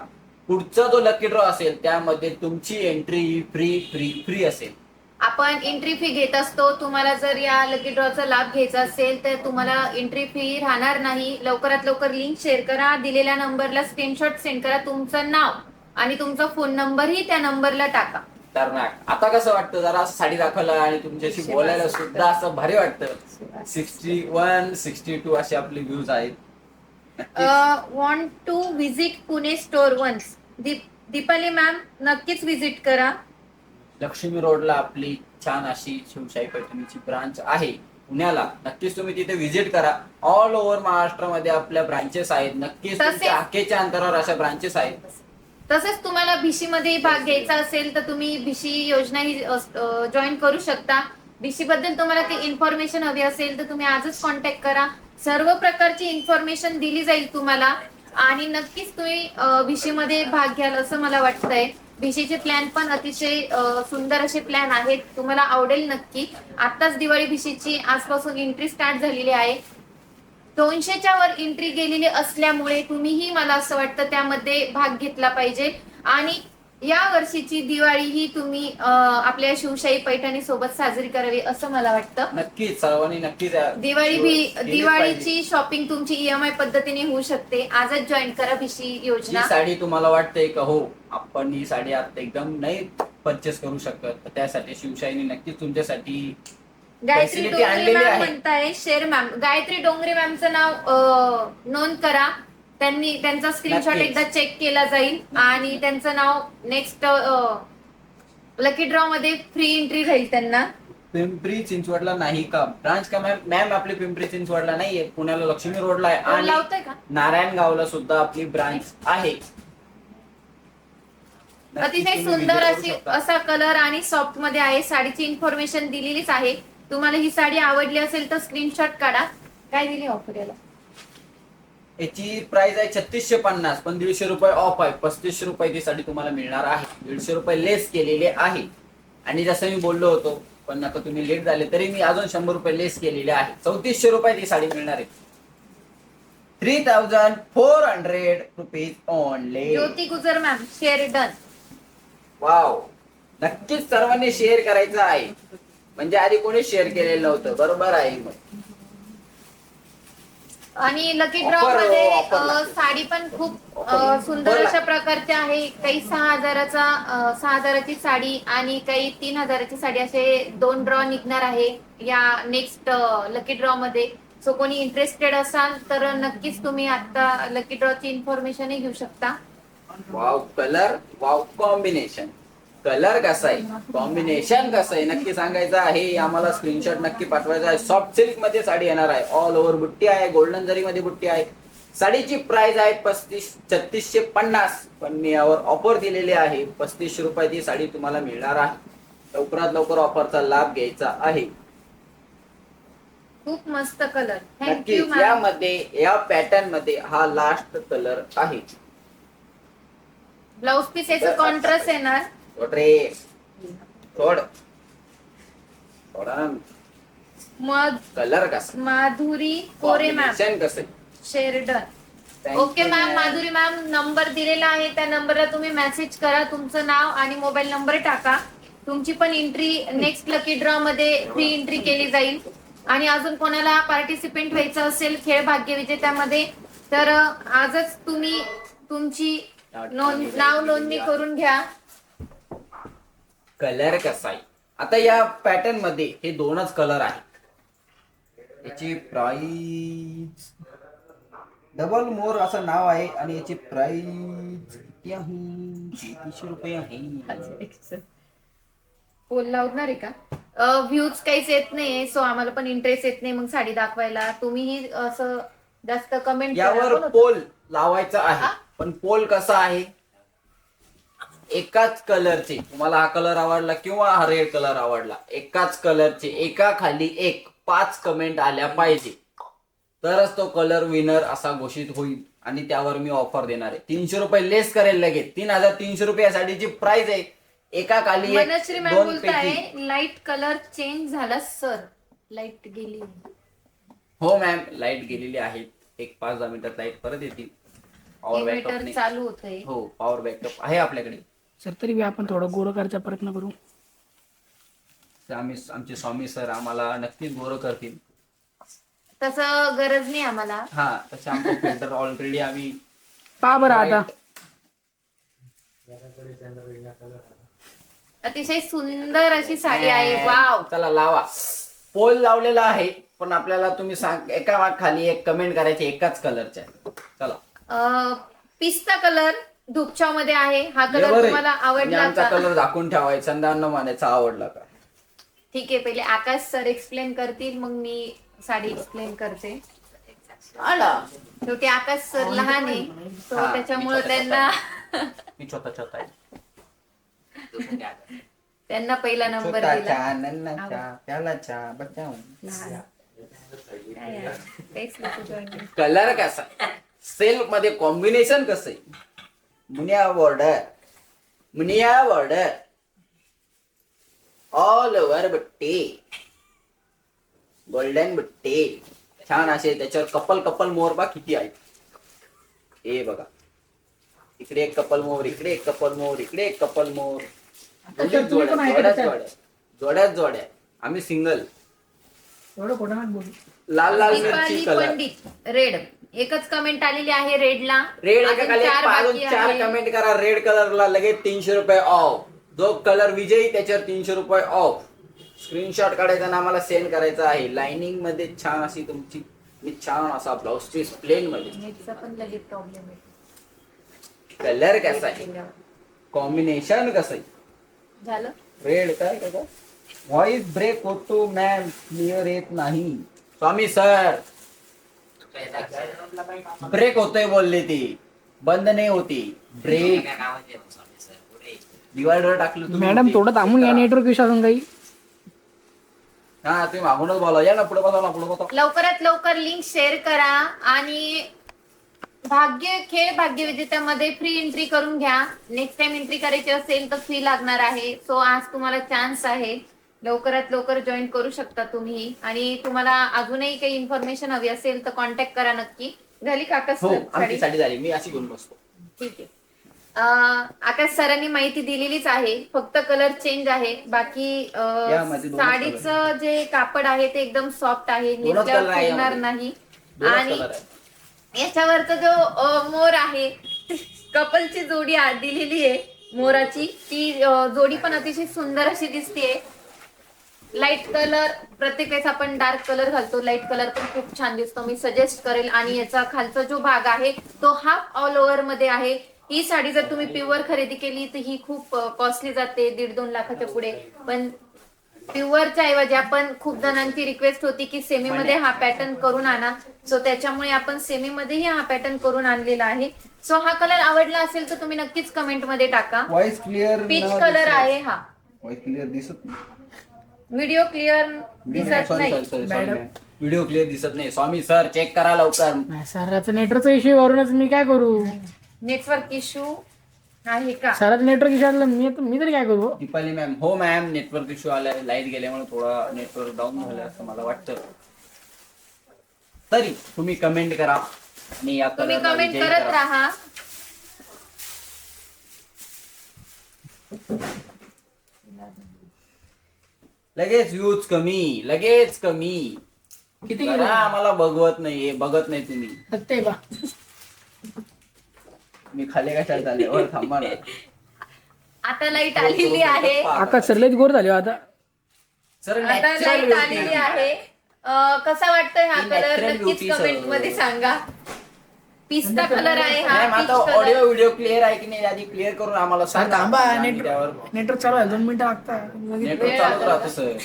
पुढचा जो लकी ड्रॉ असेल त्यामध्ये तुमची एंट्री फ्री फ्री फ्री असेल. आपण एंट्री फी घेत असतो. तुम्हाला जर या लकी ड्रॉचा लाभ घ्यायचा असेल तर तुम्हाला एंट्री फी राहणार नाही. लवकरात लवकर लिंक शेअर करा. दिलेल्या नंबरला स्क्रीनशॉट सेंड करा. तुमचं नाव आणि तुमचा फोन नंबरही त्या नंबरला टाका. तर ना आता कसं वाटतं? जरा असं साडी दाखवलं आणि तुमच्याशी बोलायला सुद्धा असं भारी वाटतं. 61, 62 असे आपले व्ह्यूज आहेत. Want to visit Pune store once. Deepali ma'am नक्कीच विजिट करा. लक्ष्मी रोडला आपली छान अशी शिवशाही पैठणीची ब्रांच आहे पुण्याला. नक्कीच तुम्ही तिथे व्हिजिट करा. ऑल ओव्हर महाराष्ट्रामध्ये आपल्या ब्रांचेस आहेत. नक्कीच तुमच्या हाकेच्या अंतरावर अशा ब्रांचेस आहेत. तसेच तुम्हाला भिशी मध्ये भाग घ्यायचा असेल तर तुम्ही भिशी योजना ही जॉईन करू शकता. भिशी बद्दल तुम्हाला काही इन्फॉर्मेशन हवी असेल तर तुम्ही आजच कॉन्टॅक्ट करा. सर्व प्रकारची इन्फॉर्मेशन दिली जाईल तुम्हाला आणि नक्कीच तुम्ही भिशी मध्ये भाग घ्याल असं मला वाटतंय. भिशीचे प्लॅन पण अतिशय सुंदर असे प्लॅन आहेत. तुम्हाला आवडेल नक्की. आताच दिवाळी भिशीची आजपासून एंट्री स्टार्ट झालेली आहे. 200च्या वर एंट्री गेलेली असल्यामुळे तुम्हीही मला असं वाटतं त्यामध्ये भाग घेतला पाहिजे. आणि या वर्षीची दिवाळी ही तुम्ही आपल्या शिवशाही पैठणी सोबत साजरी करावी असं मला वाटतं. नक्कीच सर्वांनी नक्कीच दिवाळीची शॉपिंग तुमची EMI पद्धतीने होऊ शकते. आजच जॉईन करा भिशी योजना. ही साडी तुम्हाला वाटतंय का हो आपण ही साडी आता एकदम नाही परचेस करू शकत, तर त्यासाठी शिवशाहीने नक्कीच तुमच्यासाठी गायत्री facility डोंगरे आणलेली मॅम आहे. म्हणताय शेअर मॅम. गायत्री डोंगरे मॅमचं नाव नोंद करा. त्यांचा स्क्रीनशॉट नक्कीच. एकदा चेक केला जाईल आणि त्यांचं नाव नेक्स्ट लकी ड्रॉ मध्ये फ्री एंट्री राहील त्यांना. पिंपरी चिंचवडला नाही का ब्रांच? का मॅम? मॅम आपली पिंपरी चिंचवडला नाहीये, पुण्याला लक्ष्मी रोडला आहे आणि लावतोय का? नारायणगावला सुद्धा आपली ब्रांच आहे. अतिशय तुम्ही सुंदर visit करू अशी शकता. असा कलर आणि सॉफ्ट मध्ये आहे. साडीची इन्फॉर्मेशन दिलेलीच आहे. तुम्हाला ही साडी आवडली असेल तर स्क्रीनशॉट काढा. काय दिली ऑफर याला? याची प्राइस आहे 3650, पण 150 रुपये ऑफ आहे. 3500 रुपये ती साडी तुम्हाला मिळणार आहे. 150 रुपये लेस केलेले आहे. आणि जसं मी बोललो होतो पण आता तुम्ही लेट झाले तरी मी अजून 100 रुपये लेस केलेले आहे. 3400 रुपये ती साडी मिळणार आहे. 3400 रुपीज ओनली. ज्योती गुजर मॅम, शेअर डन. वाव, नक्कीच सर्वांनी शेअर करायचं आहे, म्हणजे आधी कोणी शेअर केलेलं नव्हतं. बरोबर आहे. मग आणि लकी ड्रॉ Offer, मध्ये offer लागते. साडी पण खूप Offer. सुंदर Offer अशा प्रकारचे आहे. काही 6,000ची साडी आणि काही 3,000ची साडी, असे 2 ड्रॉ निघणार आहे या नेक्स्ट लकी ड्रॉ मध्ये. सो कोणी इंटरेस्टेड असाल तर नक्कीच तुम्ही आता लकी ड्रॉची इन्फॉर्मेशन घेऊ शकता. Wow colour, wow combination. Colour कसा आहे, कॉम्बिनेशन कसं आहे नक्की सांगायचं आहे. आम्हाला स्क्रीनशॉट नक्की पाठवायचा आहे. सॉफ्ट सिल्क मध्ये साडी येणार आहे. ऑल ओव्हर बुट्टी आहे, गोल्डन जरी मध्ये बुट्टी आहे. साडीची प्राइस आहे 3650, पण मी यावर ऑफर दिलेली आहे 3500 रुपये ती साडी तुम्हाला मिळणार आहे. लवकरात लवकर ऑफरचा लाभ घ्यायचा आहे. खूप मस्त कलर. थँक्यू नक्कीच मॅम. यामध्ये या पॅटर्न मध्ये हा लास्ट कलर आहे. ब्लाउज पीस याचं कॉन्ट्रास्ट येणार. रे थोड थोडा मग कलर कसा, माधुरी कोरे मॅम, कॉम्बिनेशन कसं आहे. Share done. Thank okay you, ma'am. ma'am. Madhuri ma'am, number दिलेला आहे त्या नंबरला तुम्ही मेसेज करा, तुमचं नाव आणि मोबाईल नंबर टाका. तुमची पण एंट्री नेक्स्ट लकी ड्रॉ मध्ये फ्री एंट्री केली जाईल. आणि अजून कोणाला पार्टिसिपेंट व्हायचं असेल खेळ भाग्य विजेत्यामध्ये तर आजच तुम्ही तुमची नाव नोंदणी करून घ्या. कलर कसा आहे, आता या पॅटर्न मध्ये हे 2च कलर आहेत. याची प्राइस डबल मोर असं नाव आहे आणि याची प्राइस किती आहे, 3300 रुपये आहे. पोल लावणार आहे का? व्ह्यूज काहीच येत नाही, सो आम्हाला पण इंटरेस्ट येत नाही मग साडी दाखवायला. तुम्हीही असं जास्त कमेंट यावर पोल लावायचा आहे. पण पोल कसा आहे, एकाच कलरचे, तुम्हाला हा कलर आवडला किंवा हा रेड कलर आवडला, एकाच कलरचे एका खाली एक 5 कमेंट आल्या पाहिजे तरच तो कलर विनर असा घोषित होईल. आणि त्यावर मी ऑफर देणार आहे. 300 रुपये लेस करेल लगेच. 3300 रुपये या साडीची प्राइस आहे. एका खाली एक, मनश्री मॅम 2 बोलताय पैकी. लाईट कलर चेंज झाला सर. लाईट गेली. हो मॅम, लाईट गेलेली आहे. एक 5-10 मिनिटात लाईट परत येतील. पॉवर बॅकअप इन्व्हर्टर नाही. चालू होतंय. हो, पॉवर बॅकअप आहे आपल्याकडे. सर तरी बी आपण थोडं गोरं करायचा प्रयत्न करू. आमचे स्वामी सर आम्हाला नक्कीच गोरं करतील. तसं गरज नाही आम्हाला. हा, तसे आमचं फिल्टर ऑलरेडी आम्ही पहा बरं आता. अतिशय सुंदर अशी साडी आहे. वाव. चला लावा. पोल लावलेला आहे, पण आपल्याला तुम्ही सांग एका खाली एक कमेंट करायची एकाच कलरच्या. चला. पिस्ता कलर धुपछाव मध्ये आहे. हा कलर बरं आहे. तुम्हाला आणि आवडला आमचा का? कलर दाखवून ठेवायचा, न मानायचा आवडला का. ठीक आहे, पहिले आकाश सर एक्सप्लेन करतील मग मी साडी एक्सप्लेन करते. शेवटी आकाश सर लहान आहे तो हा, त्याच्यामुळे मी त्यांना मी छोटा आहे. त्यांना पहिला नंबर दिला. छोटाच्या, नन्नाच्या, प्यालाच्या, बच्चा. लहान. काय यार, काहीच नको join. कलर कसा, सेल्फ मध्ये कॉम्बिनेशन कसं आहे. मुनिया बॉर्डर ऑल ओव्हर बुट्टी, गोल्डन बुट्टी छान असे. त्याच्यावर कपल मोर बा किती आहेत हे बघा. इकडे एक कपल मोर, इकडे एक कपल मोर, इकडे एक कपल मोर. तुम्ही पण आहे का त्याच्यात? जोड्या. आम्ही सिंगल. एवढं खोटं नाही बोलू. लाल दीपाली मिरची कलर. पंडित रेड, एकच कमेंट आलेली आहे रेडला. रेड एका अजून खाली 4 आहे. कमेंट करा. रेड कलरला लगेच 300 रुपये ऑफ. जो कलर विजयी त्याच्यावर 300 रुपये ऑफ. स्क्रीनशॉट काढायचा आणि आम्हाला सेंड करायचा आहे. लाइनिंग मध्ये छान अशी तुमची छान असा ब्लाउज पीस प्लेन मध्ये. नेटचा पण लगेच प्रॉब्लेम आहे. कलर कसा आहे, कॉम्बिनेशन कसं आहे. झालं. रेड काय व्हॉइस ब्रेक होतो मॅम, क्लिअर येत नाही. स्वामी सर ब्रेक होतोय बोलले ते, बंद नाही होती. ब्रेक डिवायडर टाकलं तुम्ही. मॅडम थोडं थांबून या, नेटवर्क विषय असून काही. हा, तुम्ही मागूनच बोला. या ना पुढे बसा. लवकरात लवकर लिंक शेअर करा आणि खेळ भाग्य विजेत्यामध्ये फ्री एंट्री करून घ्या. नेक्स्ट टाइम एंट्री करायची असेल तर फी लागणार आहे. सो आज तुम्हाला चान्स आहे. लवकरात लवकर जॉईन करू शकता तुम्ही. आणि तुम्हाला अजूनही काही इन्फॉर्मेशन हवी असेल तर कॉन्टॅक्ट करा नक्की. झाली का आकाश हो सर आमची साडी? साडी झाली, मी अशी घेऊन बसतो. ठीक आहे. आकाश सरांनी माहिती दिलेलीच आहे, फक्त कलर चेंज आहे. बाकी यामध्ये दोनच साडीचं जे कापड आहे ते एकदम सॉफ्ट आहे, दोनच नेसल्यावर color आहे फुगणार यामध्ये. नाही. दोनच आणि कलर आहे. याच्यावरचा जो मोर आहे, कपलची जोडी दिलेली आहे मोराची, ती जोडी पण अतिशय सुंदर अशी दिसते. लाईट कलर, प्रत्येक वेळेस आपण डार्क कलर घालतो, लाईट कलर पण खूप छान दिसतो, मी सजेस्ट करेल. आणि याचा खालचा जो भाग आहे तो हाफ ऑल ओव्हर मध्ये आहे. ही साडी जर तुम्ही प्युअर खरेदी केली तर ही खूप कॉस्टली जाते, 1.5-2 लाखाच्या पुढे. पण प्युअरच्या ऐवजी आपण, खूप जणांची रिक्वेस्ट होती की सेमी मध्ये हा पॅटर्न करून आणा, सो त्याच्यामुळे आपण सेमी मध्येही हा पॅटर्न करून आणलेला आहे. सो हा कलर आवडला असेल तर तुम्ही नक्कीच कमेंट मध्ये टाका. व्हॉइस क्लिअर पीच कलर आहे हा. व्हॉइस क्लिअर दिसत नाही. व्हिडिओ क्लिअर दिसत नाही. व्हिडिओ क्लिअर दिसत नाही. स्वामी सर चेक करा लवकर. सराचा नेटवर्कचा इश्यू वरूनच मी काय करू? नेटवर्क इश्यू आहे का? सराचं नेटवर्क इश्यू आलं, मी तरी काय करू? दीपाली मॅम, हो मॅम, नेटवर्क इश्यू आलाय, लाईट गेल्यामुळे थोडा नेटवर्क डाऊन झालं असं मला वाटतं. तरी तुम्ही कमेंट करा आणि या तुम्ही कलरला कमेंट विजयी करत करा. राहा. लगेच यूज कमी, लगेच कमी किती करा. आम्हाला बघवत नाहीये, बघत नाही तुम्ही. सत्य बा. मी खाली कशाला चालले वर थांबा ना. आता लाईट आलेली आहे. आकाश सर लयच गोर झाले हो आता. सर आता लाईट आलेली आहे. कसा वाटतोय हा ही कलर natural नक्कीच beauty, कमेंट sir. मध्ये सांगा. पिस्ता कलर आहे हा. मॅम, आता peach audio color. Video clear आहे की नाही आधी क्लिअर करून आम्हाला सांगा. थांबा, आम्ही त्यावर नेटवर्क चालू आहे, 2 मिनिटं लागतात. नेटवर्क चालूच राहतो सर.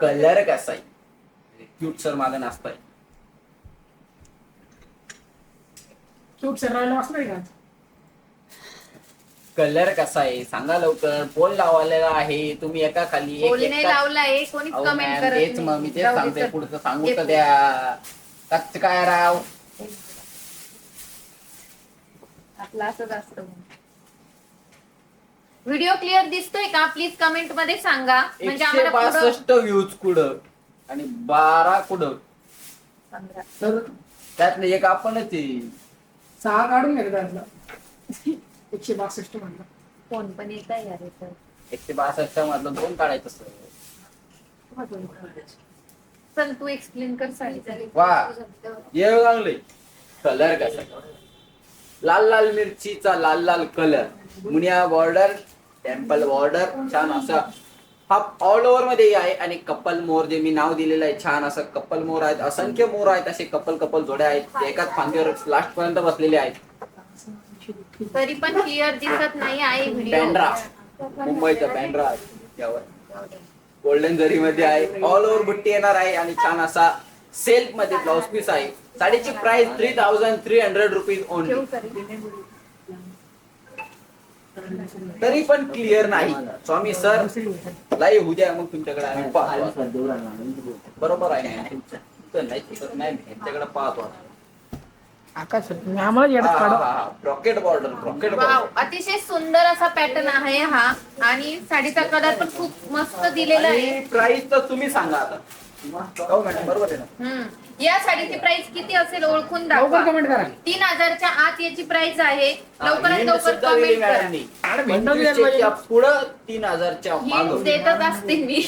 कलर कसा आहे? क्यूट सर माझा नाचताय. क्यूट सर राहायला वाचलंय का? कलर कसा आहे सांगा लवकर. पोल लावलेला आहे, तुम्ही एका खाली एक बोलणे एक लावला आहे, कोणीच अहो कमेंट मॅम, करत तेच मग मी तेच जाऊ दे सांगते. सर. पुढचं सांगू ये तर द्या. कच्च काय राव. आपलं असंच असतं. व्हिडिओ क्लिअर दिसतोय का? प्लीज कमेंट मध्ये सांगा, म्हणजे आम्हाला पुढं 162 व्ह्यूज कुठं आणि 12 कुठं, 15. तर त्यातलं एक आपणच आहे. 6 काढून घ्या त्यातला. 162 म्हणलं. फोन पण येत आहे यार इथं. 162 मधलं 2 काढायचं सर. चल तू एक्सप्लेन कर साडी. वा, ये चांगले. कलर कसा? लाल लाल मिरचीचा लाल लाल colour, Muniya border, temple border, छान असा हा ऑल ओव्हर मध्ये आहे. आणि कपल मोर जे मी नाव दिलेलं आहे, छान असं कपल मोर आहेत. असंख्य मोर आहेत, असे कपल कपल जोड्या आहेत, ते एकाच फांदीवर लास्ट पर्यंत बसलेले आहेत. तरी पण क्लिअर दिसत नाही आहे व्हिडिओ. बँड्रा, मुंबईचा बँड्रा आहे त्यावर गोल्डन जरी मध्ये आहे. ऑल ओव्हर बुट्टी येणार आहे आणि छान असा सेल्फ मध्ये ब्लाउज पीस आहे. साडीची प्राइस 3300 रुपीज ओनली. तरी पण क्लिअर नाही. स्वामी सर लाईव्ह होऊ द्या, मग तुमच्याकडे आम्ही पाहतो. बरोबर आहे ना तुमचं? नाही त्यांच्याकडे पाहतो. आकाश सर तुम्ही आम्हाला येतात काढा. Rocket border, rocket wow, border. अतिशय सुंदर असा पॅटर्न आहे हा. आणि साडीचा कलर पण खूप मस्त दिलेला आहे. आणि प्राइस तर तुम्ही सांगा आता. हो मॅडम, बरोबर आहे ना? या साडीची प्राइस किती असेल ओळखून दाखवा. लवकर कमेंट करा. 3000च्या आत याची प्राइस आहे. लवकरात हिंट लवकर सुद्धा दिली कमेंट करा. मॅडमनी. मॅडम, हिंट 25 द्यायला च्या पुढं 3000च्या हिंट मागं. देतच असते मी.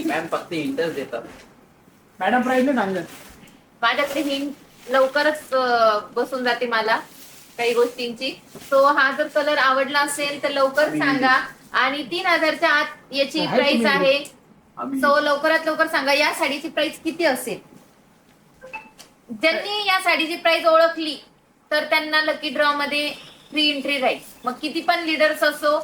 मॅम फक्त हिंटच देतात. मॅडम प्राईस नाही सांगत. माझ्याकडे हिंट लवकरच बसून जाते मला काही गोष्टींची. सो हा जर कलर आवडला असेल तर लवकर सांगा. आणि 3000च्या आत याची आहे प्राइस तुम्ही. आहे. आम्ही सो लवकरात लवकर सांगा या साडीची प्राइस किती असेल. ज्यांनी या साडीची प्राइस ओळखली तर त्यांना लकी ड्रॉ मध्ये फ्री एंट्री राहील. मग किती पण लीडर्स असो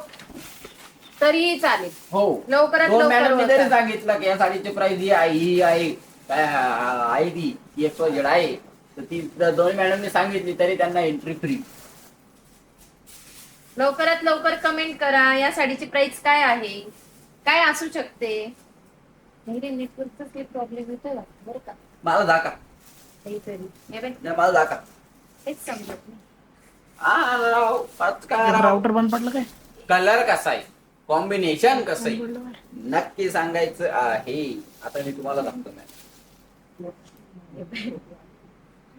तरीही चालेल. हो, लवकरात दोन लवकर मॅडमनी बघा. तरी सांगितलं की या साडीची प्राइस ही आहे, ही आहे, काय आहे ती XYZ आहे. तर ती दोन मॅडमनी सांगितली तरी त्यांना एंट्री फ्री. लवकरात लवकर कमेंट करा या साडीची प्राइस काय आहे, काय असू शकते. नाही रे, नेटवर्कचा प्रॉब्लेम येतोय बरं का मला दाखा, काहीतरी. हे बघ, नाही, मला दाखा. तेच समजत नाही. राव, आज काय राव? राउटर बंद पडलं काय? कलर कसा आहे, कॉम्बिनेशन कसं आहे, नक्की सांगायचं आहे. आता मी तुम्हाला दाखवतो मॅम,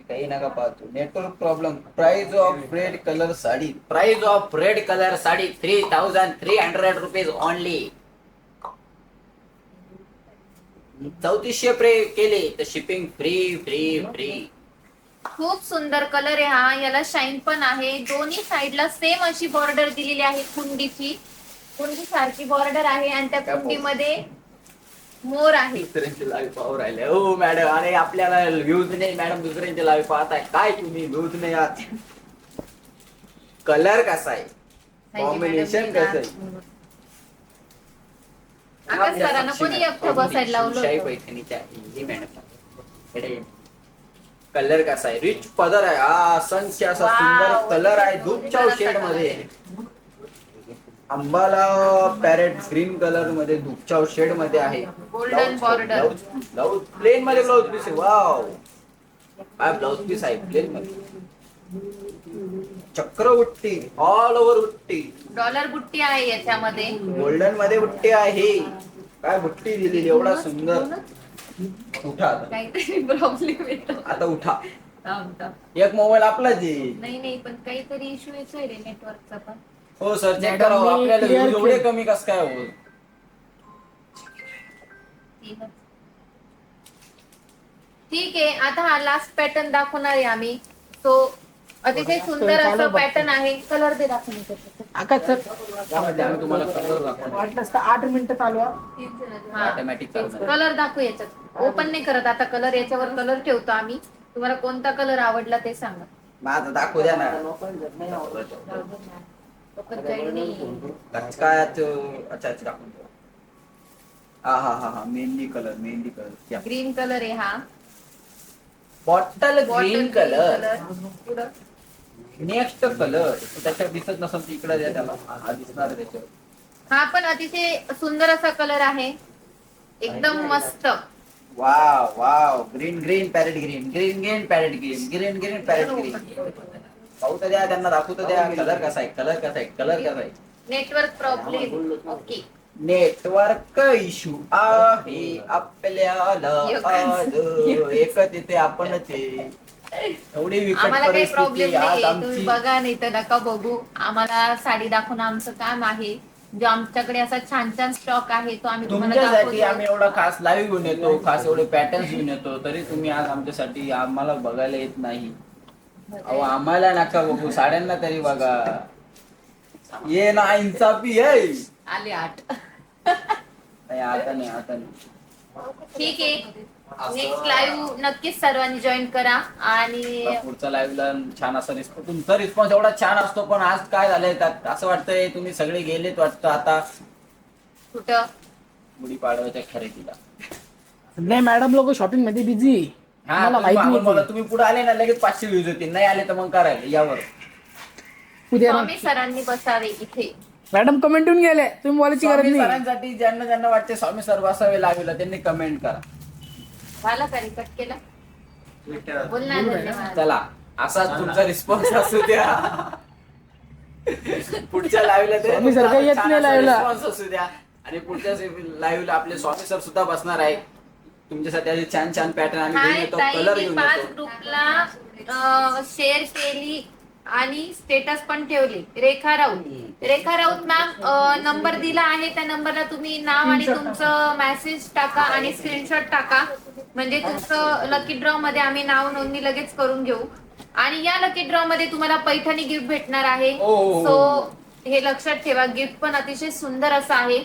काही नका पाहतो. Network problem. Price of red colour sari, price of red colour sari 3300 rupees only. 3400 पे केले तर शिपिंग फ्री फ्री फ्री. खूप सुंदर कलर आहे हा. याला शाईन पण आहे. दोन्ही साईडला सेम अशी बॉर्डर दिलेली आहे. कुंडी सारखी बॉर्डर आहे आणि त्या कुंडीमध्ये मोर आहे. दुसऱ्यांचे लाईव्ह पाहू राहिले हो मॅडम. अरे आपल्याला व्ह्यूज नाही मॅडम, दुसऱ्यांचे लाईव्ह पाहताय काय तुम्ही, व्ह्यूज नाही आहात. कलर कसा आहे, कॉम्बिनेशन कसं आहे. आकाश सरांना कोणी एकटं बसायला लावलं शाही होतं? पैठणीच्या हे मॅडम, कलर कसा आहे, रिच पदर आहे हा. सनचे असा Wow. सुंदर कलर आहे, धूपचाव शेड मध्ये. अंबाला पॅरेट ग्रीन कलर मध्ये धूपचाव शेड मध्ये आहे. Golden border. ब्लाउज प्लेन मध्ये ब्लाउज पीस आहे. वाव, काय ब्लाउज पीस आहे प्लेन मध्ये. चक्र उट्टी, ऑल ओव्हर उट्टी, डॉलर बुट्टी आहे याच्यामध्ये. गोल्डन मध्ये बुट्टी आहे. काय बुट्टी दिलेली, एवढा सुंदर. उठा आता. काहीतरी प्रॉब्लेम येतो. आता उठा. थांब. एक मोबाईल आपलाच आहे. नाही पण काहीतरी इश्यू येतोय रे नेटवर्कचा पण. हो सर, चेक मॅडम, करावं. मी आपल्याला clear views एवढे केलं. कमी कस काय हो. ठीक आहे, आता हा लास्ट पॅटर्न दाखवणार आहे आम्ही. तो अतिशय सुंदर असं पॅटर्न आहे. कलर दे दाखवून त्याच्यात. आकाश सर त्यामध्ये आम्ही तुम्हाला कलर दाखवणार. वाटलंच तर 8 मिनिटं चालू आहे. ऑटोमॅटिक चालणार. कलर दाखवू याच्यात. ओपन नाही करत आता कलर. याच्यावर कलर ठेवतो आम्ही. तुम्हाला कोणता कलर आवडला ते सांगा. माझं दाखवू द्या ना. काय अच्छा दाखवून द्या. हा मेहंदी कलर. ग्रीन कलर आहे हा. Bottle green colour. पुढं नेक्स्ट कलर त्याच्यात दिसत नसेल तिकडे द्या त्याला. हा दिसणार आहे त्याच्यावर. हा पण अतिशय सुंदर असा कलर आहे. एकदम मस्त. Wow green parrot green parrot green. पाहू तर द्या, त्यांना दाखवू तर द्या. कलर कसा आहे. Network problem. Okay. Network issue आहे आपल्याला आज. एकच येते आपणच आहे. एवढी विकट आम्हाला काही परिस्थिती प्रॉब्लेम आज नाही. तुम्ही आमची. बघा नाही तर नका बघू. आम्हाला साडी दाखवणं आमचं काम आहे. जो आमच्याकडे असा छान स्टॉक आहे तो आम्ही तुम्हाला तुमच्यासाठी दाखवतो. आम्ही एवढा खास लाईव्ह घेऊन येतो, खास एवढे पॅटर्न्स घेऊन येतो, तरी तुम्ही आज आमच्यासाठी आम्हाला बघायला येत नाही. अहो आम्हाला नका बघू, साड्यांना तरी बघा. ये ना इन्साफी आहे. आले 8. नाही आता नाही. ठीक आहे. नेक्स्ट लाईव्ह नक्कीच सर्वांनी जॉईन करा. आणि पुढच्या लाईव्हला छान असा रिस्पॉन्स, तुमचा रिस्पॉन्स एवढा छान असतो. पण आज काय झालंय असं वाटतंय तुम्ही सगळे गेलेत वाटतं आता कुठं गुढीपाडव्याच्या खरेदीला. नाही मॅडम लोक शॉपिंग मध्ये बिझी. हा मला माहिती बघा, नाही. तुम्ही पुढे आले ना लगेच 500 व्ह्यूज होतील. नाही आले तर मग करायला यावर. उद्या स्वामी सरांनी बसावे इथे. मॅडम कमेंट येऊन गेले, तुम्ही बोलायची गरज स्वामी नाही. सरांसाठी ज्यांना वाटते स्वामी सर बसावे लागेल त्यांनी कमेंट करा. झाला का कट केला. बोल ना. धन्यवाद. चला असाच तुमचा रिस्पॉन्स असू द्या. पुढच्या लाईव्हला स्वामी सर काही येत नाही live ला. रिस्पॉन्स असू द्या. आणि पुढच्या लाईव्हला आपले स्वामी सर सुद्धा बसणार आहे. तुमच्यासाठी असे छान पॅटर्न आम्ही घेऊन हाय येतो, ताई, कलर मी घेऊन 5 येतो. ग्रुपला शेअर केली आणि स्टेटस पण ठेवली. रेखा राऊत मॅम नंबर दिला आहे. त्या नंबरला तुम्ही नाव आणि तुमचं मेसेज टाका आणि स्क्रीनशॉट टाका. म्हणजे तुमचं लकी ड्रॉ मध्ये आम्ही नाव नोंदणी लगेच करून घेऊ. आणि या लकी ड्रॉ मध्ये तुम्हाला पैठणी गिफ्ट भेटणार आहे. हो. सो हे लक्षात ठेवा. गिफ्ट पण अतिशय सुंदर असं आहे.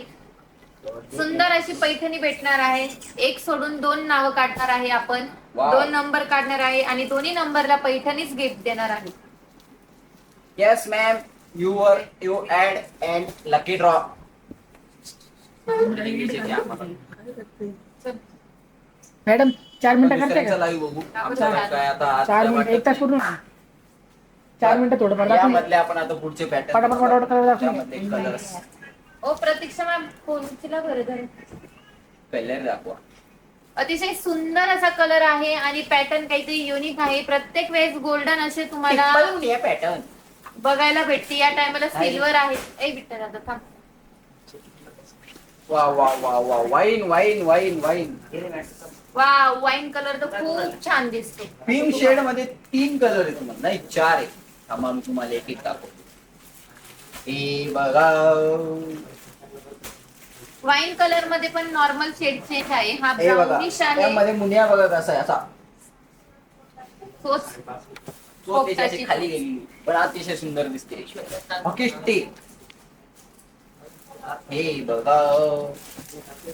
सुंदर अशी पैठणी भेटणार आहे. एक सोडून 2 नावं काढणार आहे आपण. Wow. 2 नंबर काढणार आहे आणि दोन्ही नंबरला पैठणीच गिफ्ट देणार आहे. Yes ma'am, you add and lucky draw. Madam 4 मिनिटं करते का? लाईव्ह बघू. आमचं काय आता 4 मिनिटं 1 तास पूर्ण. 4 मिनिटं थोडंफार दाखवून. यामधले आपण आता पुढचे पटापट कलर दाखवून. त्यामधले कलर्स ओ प्रतीक्षा मॅम कोणतीला बरं झालं. कलर दाखवा. अतिशय सुंदर असा कलर आहे आणि पॅटर्न काहीतरी युनिक आहे. प्रत्येक वेळेस गोल्डन असे तुम्हाला पॅटर्न बघायला भेटते. या टायमाला सिल्वर आहे. ए बिट्टा दादा थांब. वा वा वा वा वाईन वाईन वाईन वाईन. वा वाईन कलर तर खूप छान दिसतो. पिंक शेड मध्ये 3 कलर आहे तुम्हाला, नाही 4 आहे. थांबा मी तुम्हाला एक एक दाखवतो. हे बघा, वाईन कलर मध्ये पण नॉर्मल शेड चेंज आहे. हा हे बघा ब्राउनिश आहे. त्यामध्ये मुनिया बघा कसा आहे, असा तोच तो त्याच्याशी खाली गेलेली पण अतिशय सुंदर दिसते. हॉकी स्टिक हे बघा,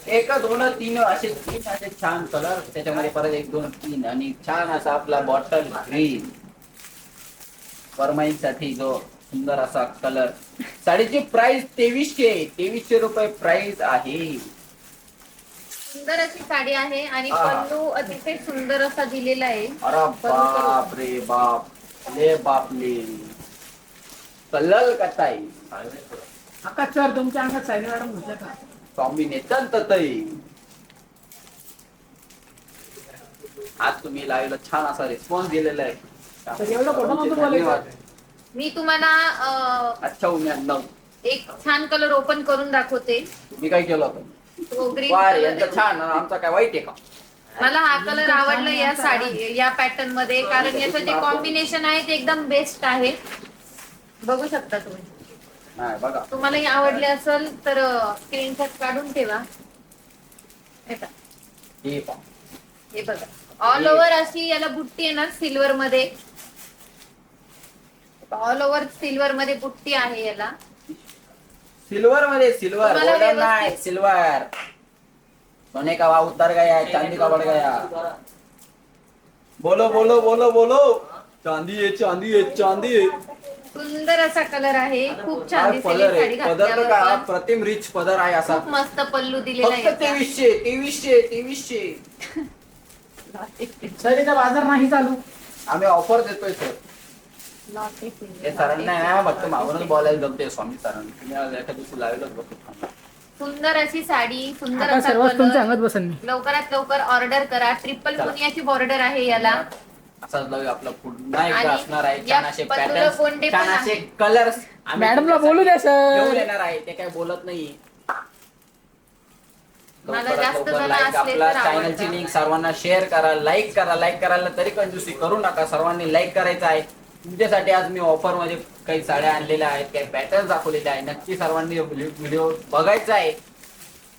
एक दोन तीन असे 3 असे छान कलर, त्याच्यामध्ये परत 1 2 3 आणि छान असा आपला बॉटल ग्रीन फॉर्माईन साठी जो सुंदर असा कलर. साडीची प्राइस 2300 रुपये प्राइस आहे. सुंदर अशी साडी आहे आणि हा. पल्लू अतिशय सुंदर असा दिलेला आहे. अरे बाप रे बाप, ले बापले कलर कसा आहे. आकाश सर तुमच्या अंगात सायली मॅडम घुसल्या का? कॉम्बिनेशन ततई. आज तुम्ही लाईव्हला छान असा रिस्पॉन्स दिलेला आहे. तर एवढं खोटं नव्हतं बोलायचं. मी तुम्हाला अच्छा उम्या 9 एक छान कलर ओपन करून दाखवते. तुम्ही काय केलं होतं? तो ग्रीन वार कलर यांचा छान आणि आमचा काय वाईट आहे का? मला हा कलर आवडला या साडी या पॅटर्न मध्ये, कारण याचं जे कॉम्बिनेशन आहे ते एकदम बेस्ट आहे. बघू शकता तुम्ही. नाही बघा, तुम्हाला हे आवडले असेल तर स्क्रीनशॉट काढून ठेवा. हे पहा. हे पहा. हे बघा, ऑल ओव्हर अशी याला बुट्टी येणार सिल्वर मध्ये. ऑल ओव्हर सिल्वर मध्ये बुट्टी आहे याला. सिल्वर मध्ये, सिल्वर तुम्हाला गोल्डन व्यवस्थित- नाही, सिल्वर. सोने का भाव उतर गया, चांदी का बढ़ गया. बोलो बोलो बोलो बोलो. चांदी आहे, चांदी आहे, चांदी आहे. सुंदर असा कलर आहे. खूप छान काय दिसेल पदर ही साडी आहे, पदर तर घातल्यावर काय पण. प्रतिम रिच पदर आहे असा. खूप मस्त पल्लू दिलेला फक्त आहे. 2300. सर इथं बाजार नाही चालू. आम्ही ऑफर देतोय सर. हे सरांना फक्त मागूनच बोलायला जमते स्वामी सरांना. तुम्ही आज एखाद्या दिवशी लावायलाच बसतो. सुंदर अशी साडी, सुंदर आता असा सर्वच तुमच्या कलर. अंगात बसन मी. लवकरात लवकर ऑर्डर करा. ट्रिपल चला. मुनियाची बॉर्डर आहे याला. असाच लावूया आपला पुन्हा एकदा आणि असणार आहे. या छान असे पत्तूला पॅटर्न, कोंडे छान पण असे आहे. कलर्स मॅडमला बोलू द्या घेऊन सर. येणार आहे. ते काय बोलत नाही. मला लवकरात जास्त लवकर जण like असले आपला तर चॅनलची आवडतं. लिंक सर्वांना शेअर करा, लाईक करा. लाईक करायला तरी कंजूसी करू नका. सर्वांनी लाईक करायचं आहे. तुमच्यासाठी आज मी ऑफर मध्ये काही साड्या आणलेल्या आहेत, काही पॅटर्न दाखवलेले आहे. नक्की सर्वांनी व्हिडिओ बघायचा आहे.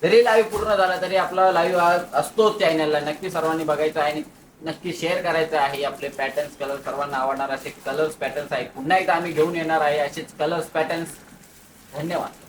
जरी लाईव्ह पूर्ण झाला तरी आपला लाईव्ह असतोच चॅनलला. नक्की सर्वांनी बघायचं आहे आणि नक्की शेअर करायचं आहे. आपले पॅटर्न्स कलर सर्वांना आवडणार असे कलर्स पॅटर्न्स आहेत. पुन्हा एकदा आम्ही घेऊन येणार आहे असेच कलर्स पॅटर्न्स. धन्यवाद.